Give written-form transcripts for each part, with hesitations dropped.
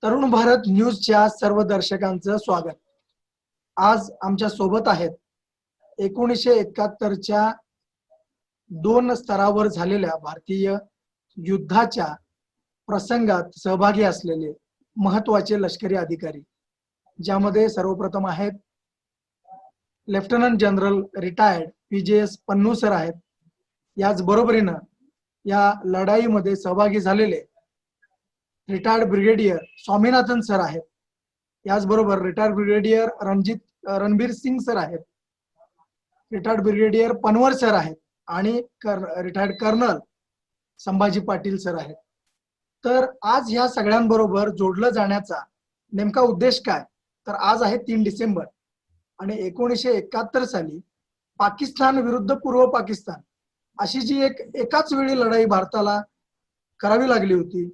तरुण भारत न्यूजच्या सर्व दर्शकांचं स्वागत। आज आमच्या सोबत आहेत 1971च्या 2 स्तरावर झालेल्या भारतीय युद्धाच्या प्रसंगात सहभागी असलेले महत्त्वाचे लष्करी अधिकारी, ज्यामध्ये सर्वप्रथम आहेत lieutenant general retired PJS Pannu sir आहेत। याच बरोबरीनं या लढाईमध्ये सहभागी झालेले रिटायर्ड ब्रिगेडियर स्वामीनाथन सर आहेत। याचबरोबर retired brigadier Ranbir Singh sir आहेत, रिटायर्ड ब्रिगेडियर पनवर सर आहेत आणि retired colonel Sambhaji Patil sir आहेत। तर आज ह्या सगळ्यांबरोबर जोडलं जाण्याचा नेमका उद्देश काय, तर आज आहे 3 डिसेंबर आणि 1971 साली पाकिस्तान विरुद्ध पूर्व पाकिस्तान अशी जी एकाच वेळी लढाई भारताला करावी लागली होती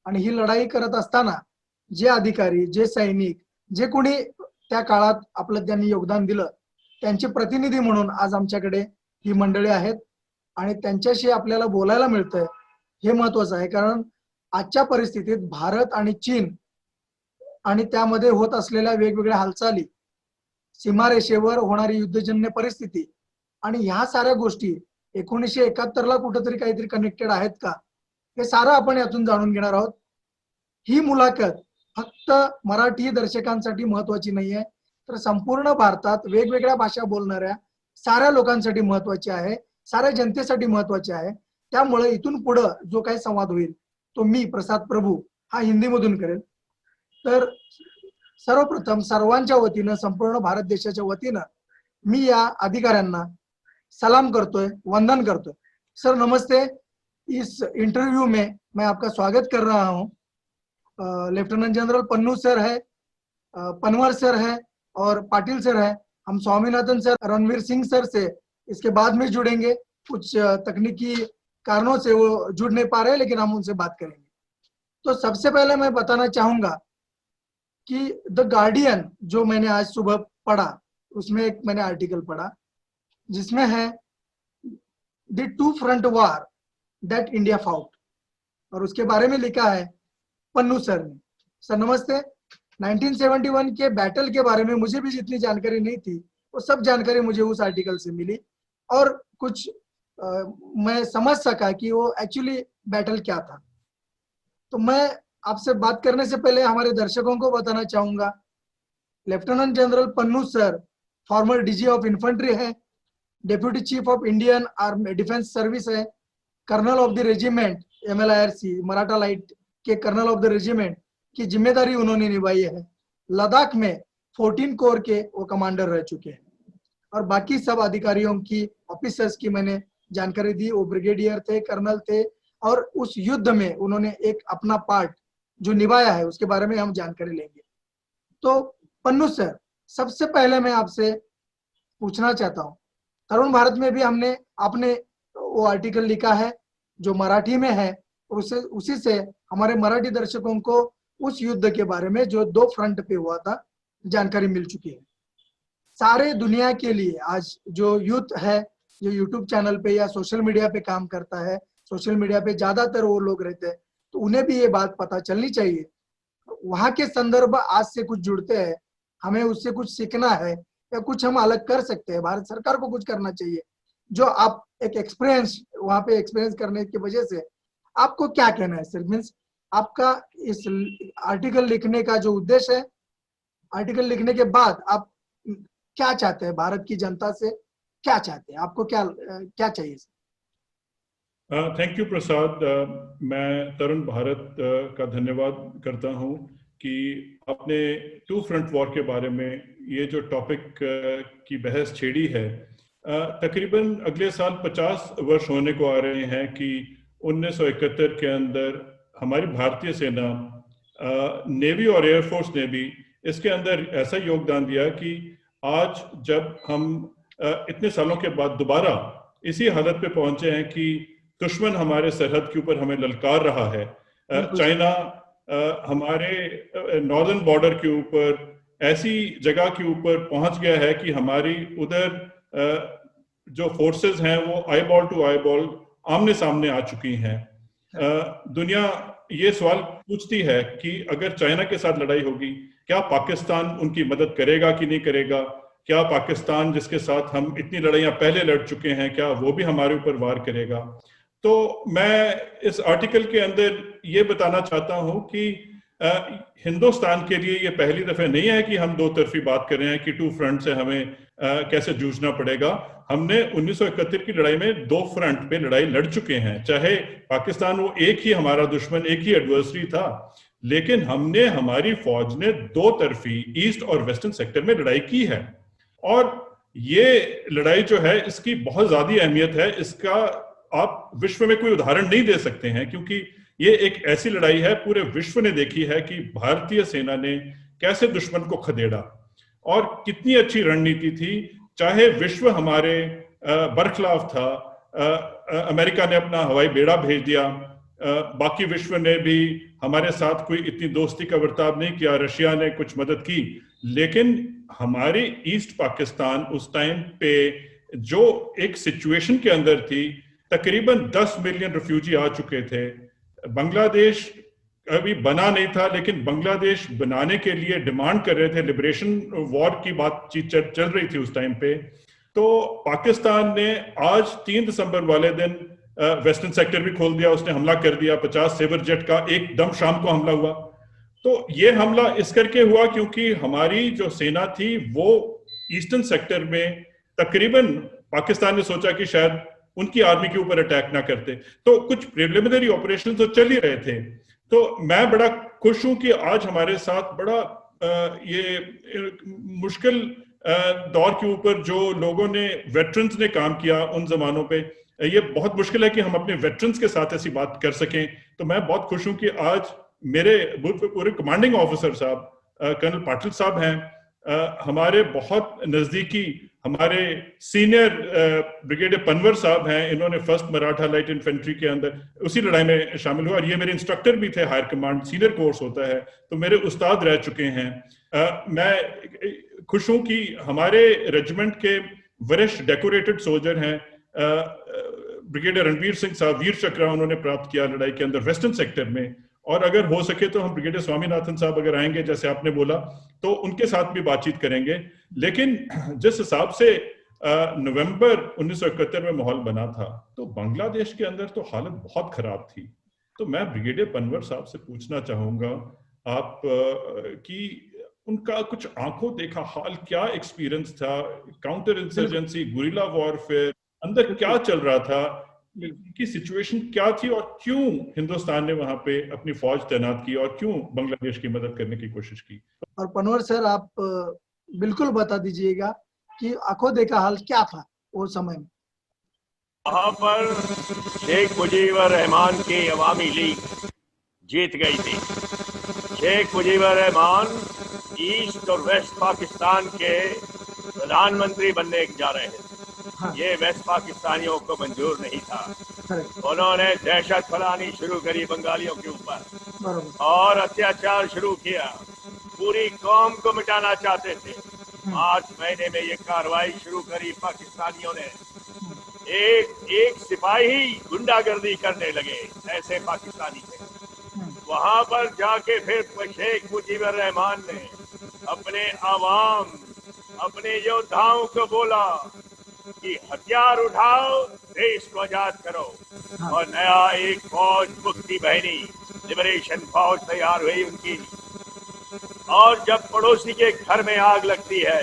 आणि ही लढाई करत असताना जे अधिकारी, जे सैनिक, जे कोणी त्या काळात आपलं त्यांनी योगदान दिलं, त्यांचे प्रतिनिधी म्हणून आज आमच्याकडे ही मंडळी आहेत आणि त्यांच्याशी आपल्याला बोलायला मिळतंय हे महत्त्वाचं आहे। कारण आजच्या परिस्थितीत भारत आणि चीन आणि त्यामध्ये होत असलेल्या वेगवेगळ्या हालचाली, सीमारेषेवर होणारी युद्धजन्य परिस्थिती आणि ह्या साऱ्या गोष्टी 1971ला कुठेतरी काहीतरी कनेक्टेड आहेत का, हे सारं आपण यातून जाणून घेणार आहोत। ही मुलाखत फक्त मराठी दर्शकांसाठी महत्त्वाची नाहीये, तर संपूर्ण भारतात वेगवेगळ्या भाषा बोलणाऱ्या साऱ्या लोकांसाठी महत्त्वाची आहे, साऱ्या जनतेसाठी महत्त्वाची आहे। त्यामुळे इथून पुढे जो काही संवाद होईल तो मी प्रसाद प्रभू हा हिंदीमधून करेल। तर सर्वप्रथम सर्वांच्या वतीनं, संपूर्ण भारत देशाच्या वतीनं मी या अधिकाऱ्यांना सलाम करतोय, वंदन करतोय। सर नमस्ते। इस इंटरव्यू में मैं आपका स्वागत कर रहा हूं। लेफ्टिनेंट जनरल पन्नू सर है, पनवर सर है और पाटिल सर है। हम स्वामीनाथन सर, रणवीर सिंह सर से इसके बाद में जुड़ेंगे। कुछ तकनीकी कारणों से वो जुड़ नहीं पा रहे, लेकिन हम उनसे बात करेंगे। तो सबसे पहले मैं बताना चाहूंगा कि द गार्डियन जो मैंने आज सुबह पढ़ा, उसमें एक मैंने आर्टिकल पढ़ा जिसमें है the 2 front war that India fought, और उसके बारे में लिखा है पन्नू सर ने। सर नमस्ते। 1971 के बैटल के बारे में मुझे भी जितनी जानकारी नहीं थी वो सब जानकारी मुझे उस आर्टिकल से मिली और कुछ मैं समझ सका कि वो एक्चुअली बैटल क्या था। तो मैं आपसे बात करने से पहले हमारे दर्शकों को बताना चाहूंगा, lieutenant general Pannu sir former DG of infantry है, deputy chief of Indian army defence service है, colonel of the regiment MLIRC Maratha light के कर्नल ऑफ द रेजिमेंट की जिम्मेदारी उन्होंने निभाई है। लद्दाख में 14 कोर के वो कमांडर रह चुके हैं और बाकी सब अधिकारियों की, ऑफिसर्स की मैंने जानकारी दी। वो ब्रिगेडियर थे, कर्नल थे और उस युद्ध में उन्होंने एक अपना पार्ट जो निभाया है उसके बारे में हम जानकारी लेंगे। तो पन्नू सर, सबसे पहले मैं आपसे पूछना चाहता हूँ, तरुण भारत में भी आपने वो आर्टिकल लिखा है जो मराठी में है, और उसी से हमारे मराठी दर्शकों को उस युद्ध के बारे में जो 2 फ्रंट पे हुआ था जानकारी मिल चुकी है। सारे दुनिया के लिए आज जो यूथ है, जो यूट्यूब चैनल पे या सोशल मीडिया पे काम करता है, सोशल मीडिया पे ज्यादातर वो लोग रहते हैं, तो उन्हें भी ये बात पता चलनी चाहिए। वहां के संदर्भ आज से कुछ जुड़ते हैं, हमें उससे कुछ सीखना है या कुछ हम अलग कर सकते हैं, भारत सरकार को कुछ करना चाहिए। जो आप एक एक्सपीरियंस वहां पे एक्सपीरियंस करने की वजह से आपको क्या कहना है सर? मीन्स आपका इस आर्टिकल लिखने का जो उद्देश्य है, आर्टिकल लिखने के बाद आप क्या चाहते हैं, भारत की जनता से क्या चाहते हैं, आपको क्या चाहिए सर? थैंक यू प्रसाद। मैं तरुण भारत का धन्यवाद करता हूं कि आपने 2 फ्रंट वॉर के बारे में ये जो टॉपिक की बहस छेड़ी है। तकरीबन अगले साल 50 वर्ष होने को आ रहे हैं कि 1971 के अंदर हमारी भारतीय सेना, नेवी और एयरफोर्स ने भी इसके अंदर ऐसा योगदान दिया कि आज जब हम इतने सालों के बाद दोबारा इसी हालत पे पहुंचे हैं कि दुश्मन हमारे सरहद के ऊपर हमें ललकार रहा है। चाइना हमारे नॉर्दर्न बॉर्डर के ऊपर ऐसी जगह के ऊपर पहुंच गया है कि हमारी उधर जो फोर्सेस हैं वो आईबॉल टू आईबॉल आमने सामने आ चुकी हैं। दुनिया ये सवाल पूछती है कि अगर चाइना के साथ लड़ाई होगी, क्या पाकिस्तान उनकी मदद करेगा कि नहीं करेगा? क्या पाकिस्तान, जिसके साथ हम इतनी लड़ाइयां पहले लड़ चुके हैं, क्या वो भी हमारे ऊपर वार करेगा? तो मैं इस आर्टिकल के अंदर ये बताना चाहता हूं कि हिंदुस्तान के लिए ये पहली दफे नहीं है कि हम दो तरफी बात कर रहे हैं कि टू फ्रंट से हमें कैसे जूझना पड़ेगा। हमने 1971 की लड़ाई में दो फ्रंट पे लड़ाई लड़ चुके हैं। चाहे पाकिस्तान वो एक ही हमारा दुश्मन, एक ही एडवर्सरी था, लेकिन हमने, हमारी फौज ने दो तरफी ईस्ट और वेस्टर्न सेक्टर में लड़ाई की है। और ये लड़ाई जो है, इसकी बहुत ज्यादा अहमियत है। इसका आप विश्व में कोई उदाहरण नहीं दे सकते हैं, क्योंकि ये एक ऐसी लड़ाई है, पूरे विश्व ने देखी है कि भारतीय सेना ने कैसे दुश्मन को खदेड़ा और कितनी अच्छी रणनीति थी। चाहे विश्व हमारे बरखिलाफ था, अमेरिका ने अपना हवाई बेड़ा भेज दिया, बाकी विश्व ने भी हमारे साथ कोई इतनी दोस्ती का बर्ताव नहीं किया, रशिया ने कुछ मदद की, लेकिन हमारी ईस्ट पाकिस्तान उस टाइम पे जो एक सिचुएशन के अंदर थी, तकरीबन 10 मिलियन रिफ्यूजी आ चुके थे। बांग्लादेश अभी बना नहीं था, लेकिन बांग्लादेश बनाने के लिए डिमांड कर रहे थे, लिबरेशन वॉर की बातचीत चल रही थी उस टाइम पे। तो पाकिस्तान ने आज 3 दिसंबर वाले दिन वेस्टर्न सेक्टर भी खोल दिया, उसने हमला कर दिया। 50 सेवर जेट का एकदम शाम को हमला हुआ। तो ये हमला इस करके हुआ क्योंकि हमारी जो सेना थी वो ईस्टर्न सेक्टर में, तकरीबन पाकिस्तान ने सोचा कि शायद उनकी आर्मी के ऊपर अटैक ना करते, तो कुछ प्रिलिमिनरी ऑपरेशन तो चल ही रहे थे। तो मैं बड़ा खुश हूं कि आज हमारे साथ बड़ा ये मुश्किल दौर के ऊपर जो लोगों ने, वेटरन्स ने काम किया उन जमानों पे, ये बहुत मुश्किल है कि हम अपने वेटरन्स के साथ ऐसी बात कर सकें। तो मैं बहुत खुश हूं कि आज मेरे पूरे कमांडिंग ऑफिसर साहब, कर्नल पाटिल साहब हैं, हमारे बहुत नजदीकी, हमारे सीनियर ब्रिगेडियर पनवर साहब हैं, इन्होंने फर्स्ट मराठा लाइट इन्फेंट्री के अंदर उसी लड़ाई में शामिल हुआ, और ये मेरे इंस्ट्रक्टर भी थे। हायर कमांड सीनियर कोर्स होता है, तो मेरे उस्ताद रह चुके हैं। मैं खुश हूं कि हमारे रेजिमेंट के वरिष्ठ डेकोरेटेड सोल्जर हैं, ब्रिगेडियर रणवीर सिंह साहब, वीर चक्र उन्होंने प्राप्त किया लड़ाई के अंदर वेस्टर्न सेक्टर में। और अगर हो सके तो हम ब्रिगेडियर स्वामीनाथन साहब अगर आएंगे, जैसे आपने बोला, तो उनके साथ भी बातचीत करेंगे। लेकिन जिस हिसाब से नवंबर 1971 में माहौल बना था, तो बांग्लादेश के अंदर तो हालत बहुत खराब थी। तो मैं ब्रिगेडियर पनवर साहब से पूछना चाहूंगा आप कि उनका कुछ आंखों देखा हाल, क्या एक्सपीरियंस था, काउंटर इंसर्जेंसी, गुरिल्ला वॉरफेयर, अंदर क्या चल रहा था, की सिचुएशन क्या थी, और क्यों हिंदुस्तान ने वहां पे अपनी फौज तैनात की, और क्यों बांग्लादेश की मदद करने की कोशिश की? और पनवर सर, आप बिल्कुल बता दीजिएगा कि आंखों देखा हाल क्या था वो समय में। वहां पर शेख मुजीबुर रहमान की अवामी लीग जीत गई थी। शेख मुजीबुर रहमान ईस्ट और वेस्ट पाकिस्तान के प्रधानमंत्री बनने जा रहे थे। हाँ। ये वेस्ट पाकिस्तानियों को मंजूर नहीं था। उन्होंने दहशत फैलानी शुरू करी बंगालियों के ऊपर और अत्याचार शुरू किया। पूरी कौम को मिटाना चाहते थे। मार्च महीने में ये कार्रवाई शुरू करी पाकिस्तानियों ने। एक सिपाही गुंडागर्दी करने लगे, ऐसे पाकिस्तानी थे। वहां पर जाके फिर शेख मुजीबुर रहमान ने अपने आवाम, अपने योद्धाओं को बोला कि हथियार उठाओ, देश को आजाद करो। और नया एक फौज, मुक्ति बहनी लिबरेशन फौज तैयार हुई उनकी। और जब पड़ोसी के घर में आग लगती है,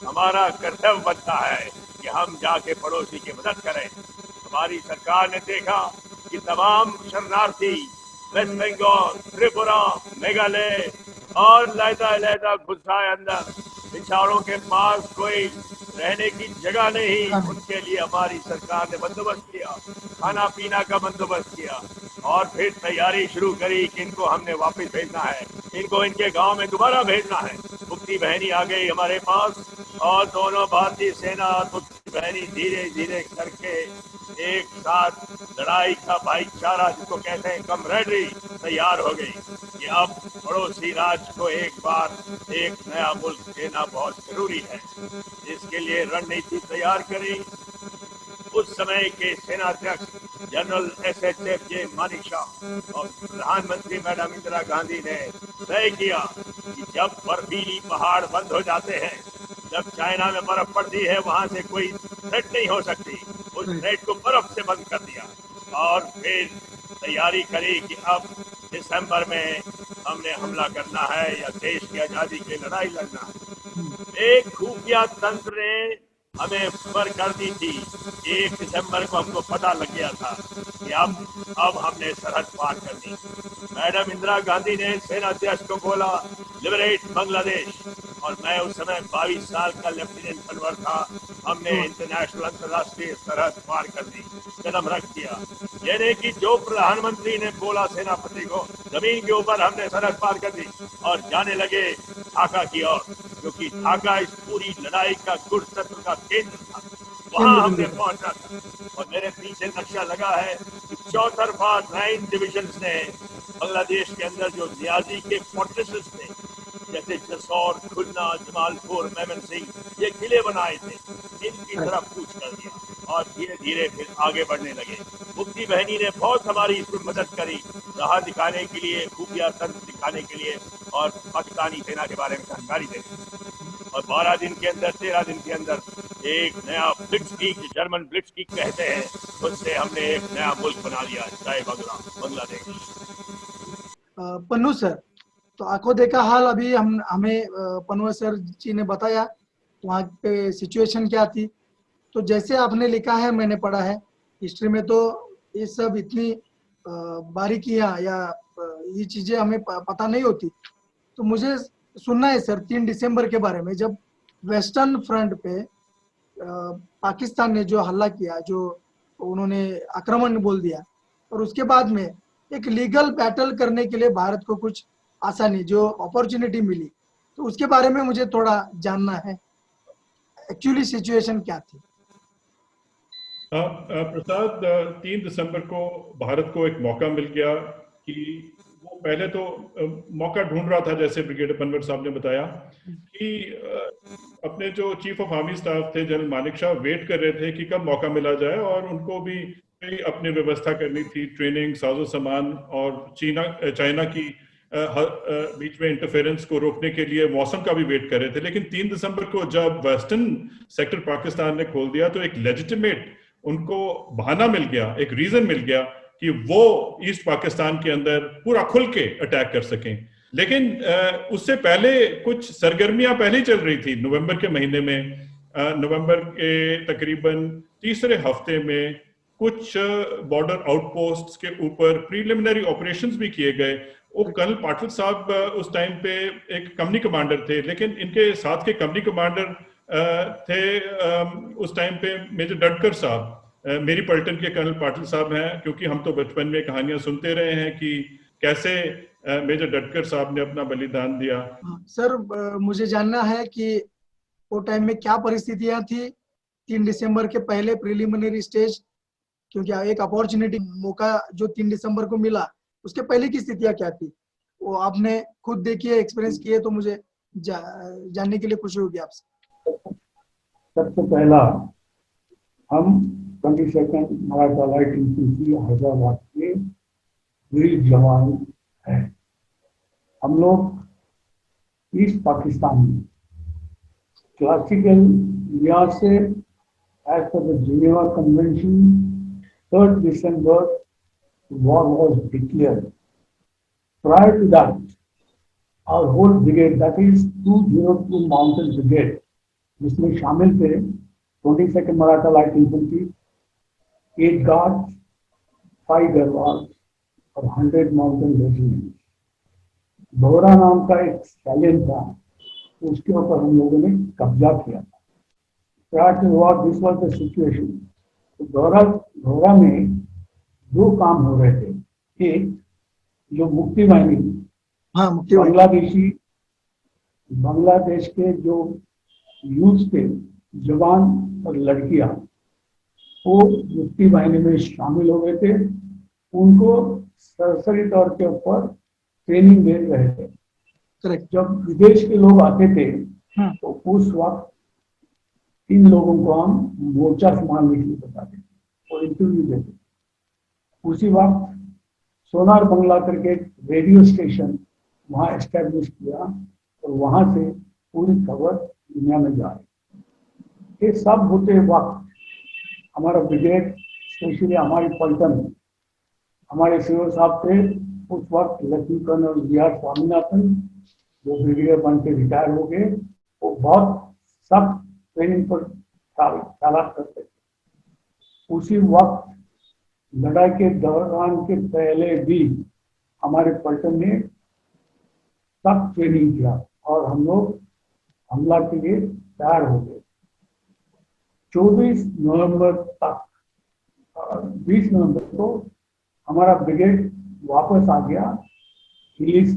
हमारा कर्तव्य बनता है कि हम जाके पड़ोसी की मदद करें। हमारी सरकार ने देखा कि तमाम शरणार्थी वेस्ट बंगाल, त्रिपुरा, मेघालय और लहदा घुसा है अंदर, बेचारों के पास कोई रहने की जगह नहीं। उनके लिए हमारी सरकार ने बंदोबस्त किया, खाना पीना का बंदोबस्त किया, और फिर तैयारी शुरू करी कि इनको हमने वापस भेजना है, इनको इनके गांव में दोबारा भेजना है। मुक्ति बहनी आ गई हमारे पास, और दोनों भारतीय सेना और मुक्ति बहनी धीरे धीरे करके एक साथ लड़ाई का भाईचारा, जिसको कहते हैं कमरेडरी, तैयार हो गई कि अब पड़ोसी राज्य को एक बार एक नया मुल्क देना बहुत जरूरी है। इसके लिए रणनीति तैयार करी। उस समय के सेनाध्यक्ष जनरल SHFJ मानेकशॉ और प्रधानमंत्री मैडम इंदिरा गांधी ने तय किया कि जब बर्फीली पहाड़ बंद हो जाते हैं, जब चाइना में बर्फ पड़ती है, वहां से कोई थ्रेट नहीं हो सकती, उस थ्रेट को बर्फ से बंद कर दिया और फिर तैयारी करी कि अब दिसंबर में हमने हमला करना है या देश की आजादी की लड़ाई लड़ना है। एक खुफिया तंत्र ने हमें खबर कर दी थी। 1 दिसंबर को हमको पता लग गया था कि अब हमने सरहद पार कर दी। मैडम इंदिरा गांधी ने सेना अध्यक्ष को बोला, लिबरेट बांग्लादेश, और मैं उस समय 22 साल का लेफ्टिनेंट जनरल था। हमने इंटरनेशनल अंतर्राष्ट्रीय सरहद पार कर दी, कदम रख दिया। यानी कि जो प्रधानमंत्री ने बोला सेनापति को, जमीन के ऊपर हमने सरहद पार कर दी और जाने लगे ढाका की ओर, क्योंकि ढाका इस पूरी लड़ाई का कुरुक्षेत्र का केंद्र था। वहां हमने पहुंचा था। और मेरे पीछे नक्शा लगा है कि चौतरफा 9 डिविजन्स ने बांग्लादेश के अंदर जो नियाजी के फोर्ट्रेसेस थे, जैसे जसौर, खुलना, जमालपुर, मेमनसिंह, ये किले बनाए थे, इनकी तरफ कूच कर दिया और धीरे धीरे फिर आगे बढ़ने लगे। मुफ्ती बहनी ने बहुत हमारी इसमें मदद करी, राह दिखाने के लिए, खुफिया तंत्र दिखाने के लिए और पाकिस्तानी सेना के बारे में जानकारी देने। और 12 दिन के अंदर, 13 दिन के अंदर एक नया ब्लिट्जक्रीग, जर्मन ब्लिट्जक्रीग कहते हैं, उससे हमने एक नया मुल्क बना लिया, जय बांग्लादेश। पन्नू सर, तो आंखों देखा हाल अभी हमें पन्नू सर जी ने बताया वहाँ पे सिचुएशन क्या थी। तो जैसे आपने लिखा है, मैंने पढ़ा है हिस्ट्री में, तो ये सब इतनी बारीकियां या ये चीजें हमें पता नहीं होती। तो मुझे सुनना है सर 3 दिसंबर के बारे में, जब वेस्टर्न फ्रंट पे पाकिस्तान ने जो हमला किया, जो उन्होंने आक्रमण बोल दिया, और उसके बाद में एक लीगल बैटल करने के लिए भारत को कुछ आसानी, जो अपॉर्चुनिटी मिली, तो उसके बारे में मुझे थोड़ा जानना है, एक्चुअली सिचुएशन क्या थी। प्रसाद, 3 दिसंबर को भारत को एक मौका मिल गया कि वो पहले तो मौका ढूंढ रहा था, जैसे ब्रिगेडियर पनवर साहब ने बताया कि अपने जो चीफ ऑफ आर्मी स्टाफ थे जनरल मानेकशॉ वेट कर रहे थे कि कब मौका मिला जाए, और उनको भी अपनी व्यवस्था करनी थी, ट्रेनिंग, साजो सामान, और चाइना की बीच में इंटरफेरेंस को रोकने के लिए मौसम का भी वेट कर रहे थे। लेकिन 3 दिसंबर को जब वेस्टर्न सेक्टर पाकिस्तान ने खोल दिया, तो एक लेजिटिमेट उनको बहाना मिल गया, एक रीजन मिल गया कि वो ईस्ट पाकिस्तान के अंदर पूरा खुल के अटैक कर सकें। लेकिन उससे पहले कुछ सरगर्मियां पहले चल रही थी। नवंबर के महीने में, नवंबर के तकरीबन तीसरे हफ्ते में कुछ बॉर्डर आउटपोस्ट्स के ऊपर प्रीलिमिनरी ऑपरेशंस भी किए गए। वो कर्नल पाटिल साहब उस टाइम पे एक कंपनी कमांडर थे, लेकिन इनके साथ के कंपनी कमांडर थे उस टाइम पे मेजर डडकर साहब, मेरी पलटन के कर्नल पाटिल साहब हैं, क्योंकि हम तो बचपन में कहानियां सुनते रहे हैं कि कैसे मेजर डडकर साहब ने अपना बलिदान दिया। सर, मुझे जानना है कि वो टाइम में क्या परिस्थितियां थी 3 दिसंबर के पहले, प्रिलिमिनरी स्टेज, क्योंकि एक अपॉर्चुनिटी, मौका जो 3 दिसंबर को मिला, उसके पहले की स्थितियां क्या थी, वो आपने खुद देखी है, एक्सपीरियंस किए, तो मुझे जानने के लिए खुशी होगी आपसे। सबसे पहला, हम 22nd Maratha light infantry Hyderabad के वीर जवान हैं। हम लोग ईस्ट पाकिस्तान में क्लासिकल लिहाज से as per the Geneva convention 3rd December war was declared. Prior to that, our whole brigade, that is 202 Mountain Brigade, जिसमें शामिल थे 22nd Maratha light infantry, 8 guards, 5 Garhwal और 100 माउंटेन रेजिमेंट। दोहरा नाम का एक सैलियन था, उसके ऊपर हम लोगों ने कब्जा किया था। Prior to war, this was the situation. तो दोहरा में 2 काम हो रहे थे। एक, जो मुक्ति वाहिनी, बांग्लादेश के जो यूथ थे, जवान और लड़कियां, वो मुक्ति वाहिनी में शामिल हो गए थे। उनको सरसरी तौर के ऊपर ट्रेनिंग दे रहे थे। करेक्ट। जब विदेश के लोग आते थे, तो उस वक्त इन लोगों को हम मोर्चा संभालने के लिए बताते थे और इंटरव्यू देते। उसी वक्त सोनार बंगला करके एक रेडियो स्टेशन वहाँ एस्टेब्लिश किया और वहाँ से पूरी खबर दुनिया में जा रही। ये सब होते वक्त हमारा ब्रिगेड, स्पेशली हमारी पलटन, हमारे सीओ साहब थे उस वक्त लेफ्टिनेंट कर्नल वी.आर. स्वामीनाथन, जो ब्रिगेडियर बन के रिटायर हो गए। वो बहुत सख्त ट्रेनिंग पर चालाक करते थे। उसी वक्त लड़ाई के दौरान के पहले भी हमारे पलटन ने सख्त ट्रेनिंग किया और हम लोग हमला के लिए तैयार हो गए। 24 नवंबर तक 20 नवंबर को हमारा ब्रिगेड वापस आ गया हिलीज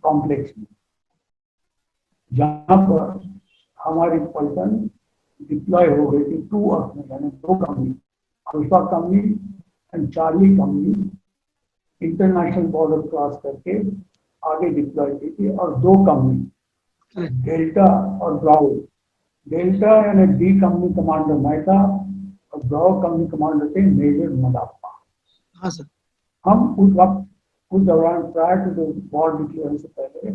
कॉम्प्लेक्स में, जहां पर हमारी पलटन डिप्लॉय हो गई थी 2 अर्थ में, यानी 2 company, alpha company and Charlie company international border cross करके आगे डिप्लॉय की थी। और 2 कंपनी डेल्टा और ब्राउ, डेल्टा यानी डी कंपनी कमांडर मैं था और ब्राउ कंपनी कमांडर थे मेजर मदाप्पा। हाँ सर। हम उस वक्त उस दौरान prior to the war declare से पहले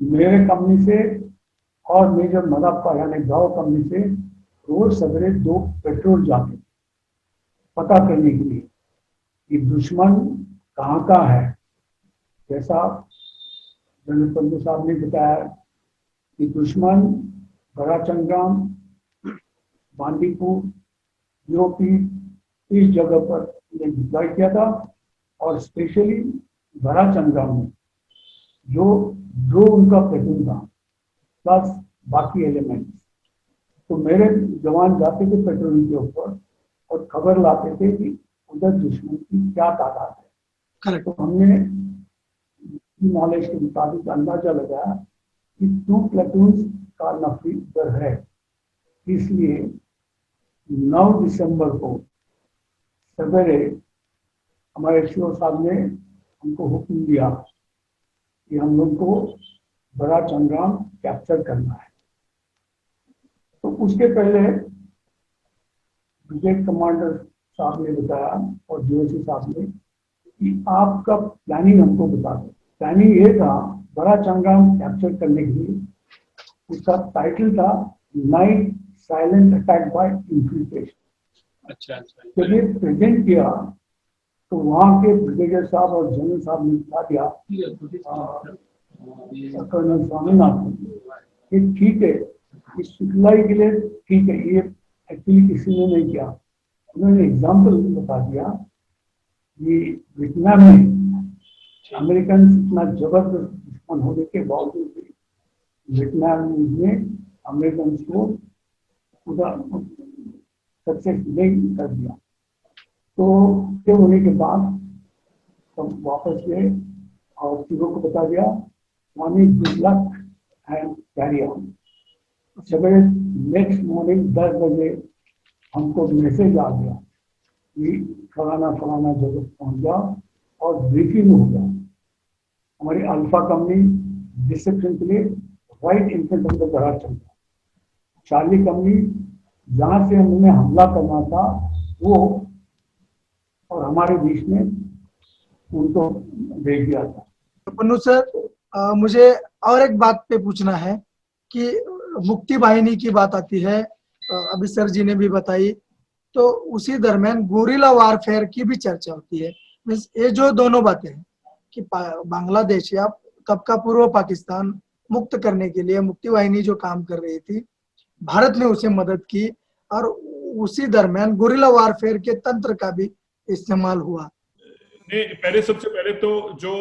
मेरे कंपनी से और मेजर मदाप्पा यानी ब्राउ कंपनी से रोज सवेरे 2 पेट्रोल जाते पता करने के लिए कि दुश्मन कहाँ का है। जैसा जनरल पंजू साहब ने बताया कि दुश्मन बड़ा चंग्राम, बांदीपुर, यूपी, इस जगह पर डिप्लॉय किया था और स्पेशली बड़ा चंग्राम में जो उनका प्लेटून था प्लस बाकी एलिमेंट्स। तो मेरे जवान जाते थे पेट्रोलिंग के ऊपर और खबर लाते थे कि उधर दुश्मन की क्या तादाद है। करेक्ट। तो हमने नॉलेज के मुताबिक अंदाजा लगाया कि 2 प्लेटून का नफरी उधर है। इसलिए 9 दिसंबर को सवेरे हमारे सीओ साहब ने हमको हुक्म दिया कि हम लोग को बड़ा चंग्राम कैप्चर करना है। तो उसके पहले ब्रिगेड कमांडर साहब ने बताया और जीओसी साहब ने कि आपका प्लानिंग हमको बता दो। प्लानिंग ये था बड़ा चंग्राम कैप्चर करने के लिए, उसका टाइटल था night silent attack by infiltration. अच्छा। जब ये प्रेजेंट किया तो वहाँ के ब्रिगेडियर साहब और जनरल साहब ने बता दिया कर्नल स्वामीनाथन कि ठीक है, इस सिखलाई के लिए ठीक है, ये एक्चुअली किसी ने नहीं किया। उन्होंने एग्जाम्पल बता दिया कि वियतनाम में अमेरिकन इतना जबरदस्त दुश्मन होने के बावजूद भी वियतनाम में अमेरिकन को सक्सेस नहीं कर दिया। तो ये होने के बाद सब वापस गए और तीनों को बता दिया Swami good luck and carry on. सवेरे नेक्स्ट मॉर्निंग 10 बजे हमको मैसेज आ गया कि फलाना फलाना जगह पहुंच जाओ और ब्रीफिंग हो गया। हमारी अल्फा कंपनी डिसेप्शन के लिए right in front of the गड़ा चल गया। चार्ली कंपनी जहां से हमने हमला करना था वो और हमारे बीच में उनको भेज दिया था। पन्नू सर, मुझे और एक बात पे पूछना है कि मुक्ति वाहिनी की बात आती है, अभी सर जी ने भी बताई, तो उसी दरमियान गोरिल्ला वारफेयर की भी चर्चा होती है। ये जो दोनों बातें हैं कि बांग्लादेश या तब का पूर्व पाकिस्तान मुक्त करने के लिए मुक्ति वाहिनी जो काम कर रही थी, भारत ने उसे मदद की और उसी दरमियान गोरिल्ला वारफेयर के तंत्र का भी इस्तेमाल हुआ। नहीं, सबसे पहले तो जो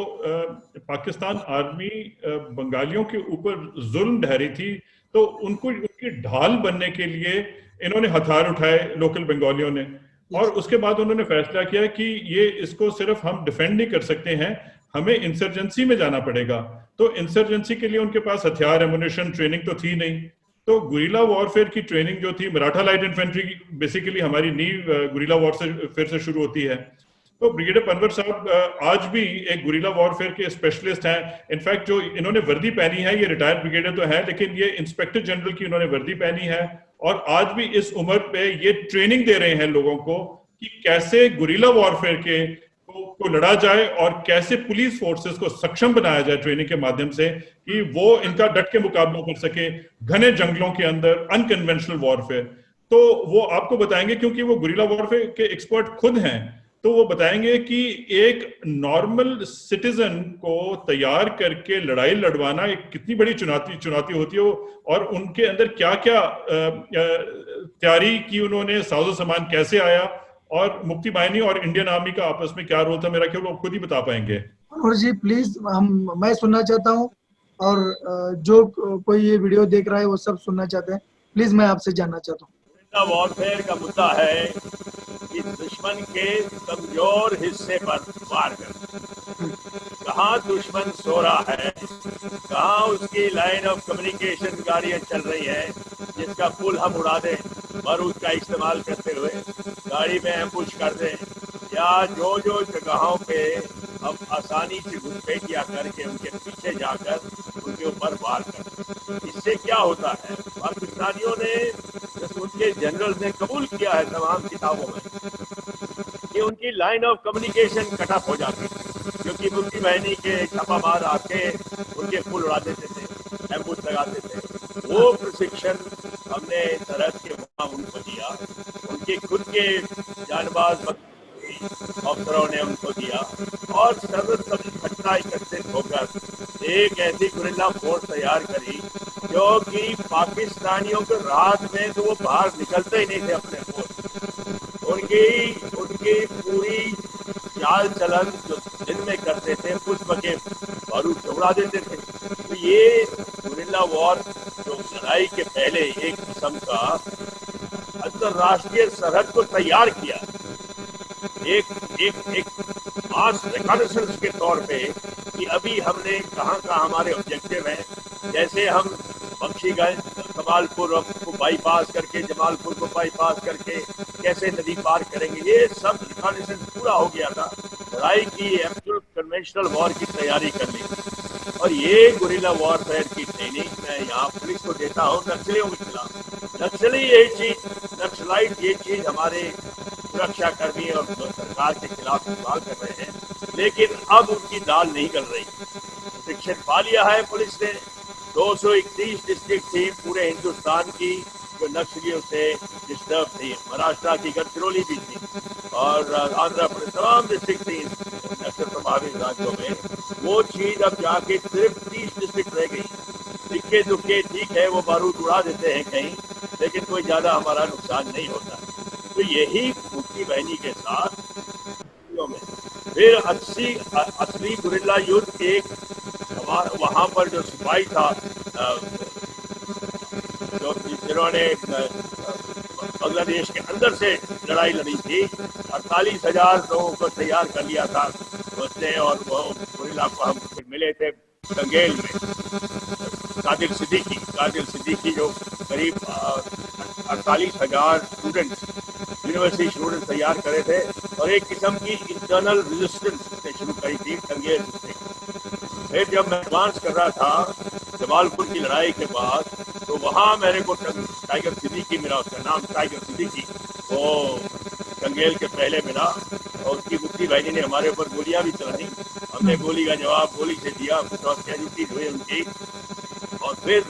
पाकिस्तान आर्मी बंगालियों के ऊपर जुल्म ढहरी थी, तो उनको उनकी ढाल बनने के लिए इन्होंने हथियार उठाए लोकल बंगालियों ने, और उसके बाद उन्होंने फैसला किया कि ये इसको सिर्फ हम डिफेंड नहीं कर सकते हैं, हमें इंसर्जेंसी में जाना पड़ेगा। तो इंसर्जेंसी के लिए उनके पास हथियार, एमुनिशन, ट्रेनिंग तो थी नहीं। तो गुरिल्ला वॉरफेयर की ट्रेनिंग जो थी, मराठा लाइट इन्फेंट्री बेसिकली हमारी नींव गुरिल्ला वॉरफेयर से शुरू होती है। तो ब्रिगेडियर पनवर साहब आज भी एक गुरिल्ला वॉरफेयर के स्पेशलिस्ट हैं। इनफैक्ट जो इन्होंने वर्दी पहनी है, ये रिटायर्ड ब्रिगेडियर तो है, लेकिन ये इंस्पेक्टर जनरल की इन्होंने वर्दी पहनी है और आज भी इस उम्र पे ये ट्रेनिंग दे रहे हैं लोगों को कि कैसे गुरिल्ला वॉरफेयर को लड़ा जाए और कैसे पुलिस फोर्सेस को सक्षम बनाया जाए ट्रेनिंग के माध्यम से कि वो इनका डट के मुकाबला कर सके घने जंगलों के अंदर अनकन्वेंशनल वॉरफेयर। तो वो आपको बताएंगे, क्योंकि वो गुरिल्ला वॉरफेयर के एक्सपर्ट खुद हैं, तो वो बताएंगे कि एक नॉर्मल सिटीजन को तैयार करके लड़ाई लड़वाना एक कितनी बड़ी चुनौती होती है, और उनके अंदर क्या क्या तैयारी की उन्होंने, साजो सामान कैसे आया, और मुक्ति बाहिनी और इंडियन आर्मी का आपस में क्या रोल था। मेरा ख्याल वो खुद ही बता पाएंगे। मनोहर जी प्लीज, मैं सुनना चाहता हूँ, और जो कोई ये वीडियो देख रहा है वो सब सुनना चाहते हैं। प्लीज मैं आपसे जानना चाहता हूँ। वॉरफेयर का मुद्दा है कि दुश्मन के कमजोर हिस्से पर वार कर, कहाँ दुश्मन सो रहा है, कहाँ उसकी लाइन ऑफ कम्युनिकेशन गाड़ियां चल रही है जिसका पुल हम उड़ा दें, बारूद का इस्तेमाल करते हुए गाड़ी में एम्बुश कर दें, या जो जो जगहों पे हम आसानी से घुसपैठिया करके उनके पीछे जाकर उनके ऊपर वार कर। इससे क्या होता है, पाकिस्तानियों ने, उनके जनरल ने कबूल किया है तमाम किताबों में कि उनकी line of communication cut off हो जाती है, क्योंकि मुक्ति बाहिनी के छापामार आके उनके पुल उड़ा देते थे, एम्बुश लगाते थे। वो प्रशिक्षण हमने सरहद के वहां उनको दिया, उनके खुद के जानबाज अफसरों ने उनको दिया, और सर्वसम्मति घटना एकत्रित होकर एक ऐसी गुरिल्ला फोर्स तैयार करी जो कि पाकिस्तानियों के रात में तो वो बाहर निकलते ही नहीं थे अपने फोर्स। उनकी पूरी चाल चलन जो दिन में करते थे उस बके बारूद से उड़ा देते थे। तो ये गुरिल्ला वॉर जो लड़ाई के पहले एक किस्म का अंतरराष्ट्रीय सरहद को तैयार किया, एक मास रिकॉनेसेंस के तौर पे कि अभी हमने कहाँ हमारे ऑब्जेक्टिव हैं। जैसे हम बख्शीगंज, कमालपुर को बाईपास करके, जमालपुर को बाईपास करके कैसे नदी पार करेंगे, ये सब रिकॉनेसेंस पूरा हो गया था। लड़ाई की एक्चुअल कन्वेंशनल वॉर की तैयारी कर ली, और ये गुरिल्ला वॉरफेयर की ट्रेनिंग मैं यहाँ पुलिस को देता हूँ नक्सलियों के खिलाफ। नक्सली ये चीज, नक्सलाइट ये चीज हमारे सुरक्षा कर्मी और सरकार के खिलाफ इस्तेमाल कर रहे हैं, लेकिन अब उनकी दाल नहीं गल रही। शिक्षण पा लिया है पुलिस ने। 231 डिस्ट्रिक्ट थी पूरे हिंदुस्तान की जो नक्सलियों से डिस्टर्ब थी, महाराष्ट्र की गडचिरोली भी थी, और आंध्र प्रदेश तमाम डिस्ट्रिक्ट थी नक्सल प्रभावित राज्यों में। वो चीज अब जाके सिर्फ 30 डिस्ट्रिक्ट रह गई। इक्के दुक्के ठीक है, वो बारूद उड़ा देते हैं कहीं, लेकिन कोई ज्यादा हमारा नुकसान नहीं होता। तो यही मुक्ति बाहिनी के साथ में फिर असली गुरिल्ला युद्ध एक वहां पर जो सिपाही था जो जिन्होंने बांग्लादेश के अंदर से लड़ाई लड़ी थी, 48,000 लोगों को तैयार कर लिया था उसने, और वो गुरिल्ला को हम मिले थे गंगेल में। कादिर सिद्दीकी जो करीब 48,000 स्टूडेंट्स, यूनिवर्सिटी स्टूडेंट तैयार करे थे, और एक किस्म की इंटरनल रेजिस्टेंस से शुरू करी थी गंगेल से। फिर जब मैं एडवांस कर रहा था जमालपुर की लड़ाई के बाद, तो वहाँ मेरे को टाइगर सिद्दीकी मिला, उसका नाम टाइगर सिद्दीकी, वो गंगेल के पहले मिला, और उसकी मुक्ति बाहिनी ने हमारे ऊपर गोलियां भी चलाई। हमने गोली का जवाब गोली से दिया, बहुत कैजुअल्टीज हुई उनकी। और फिर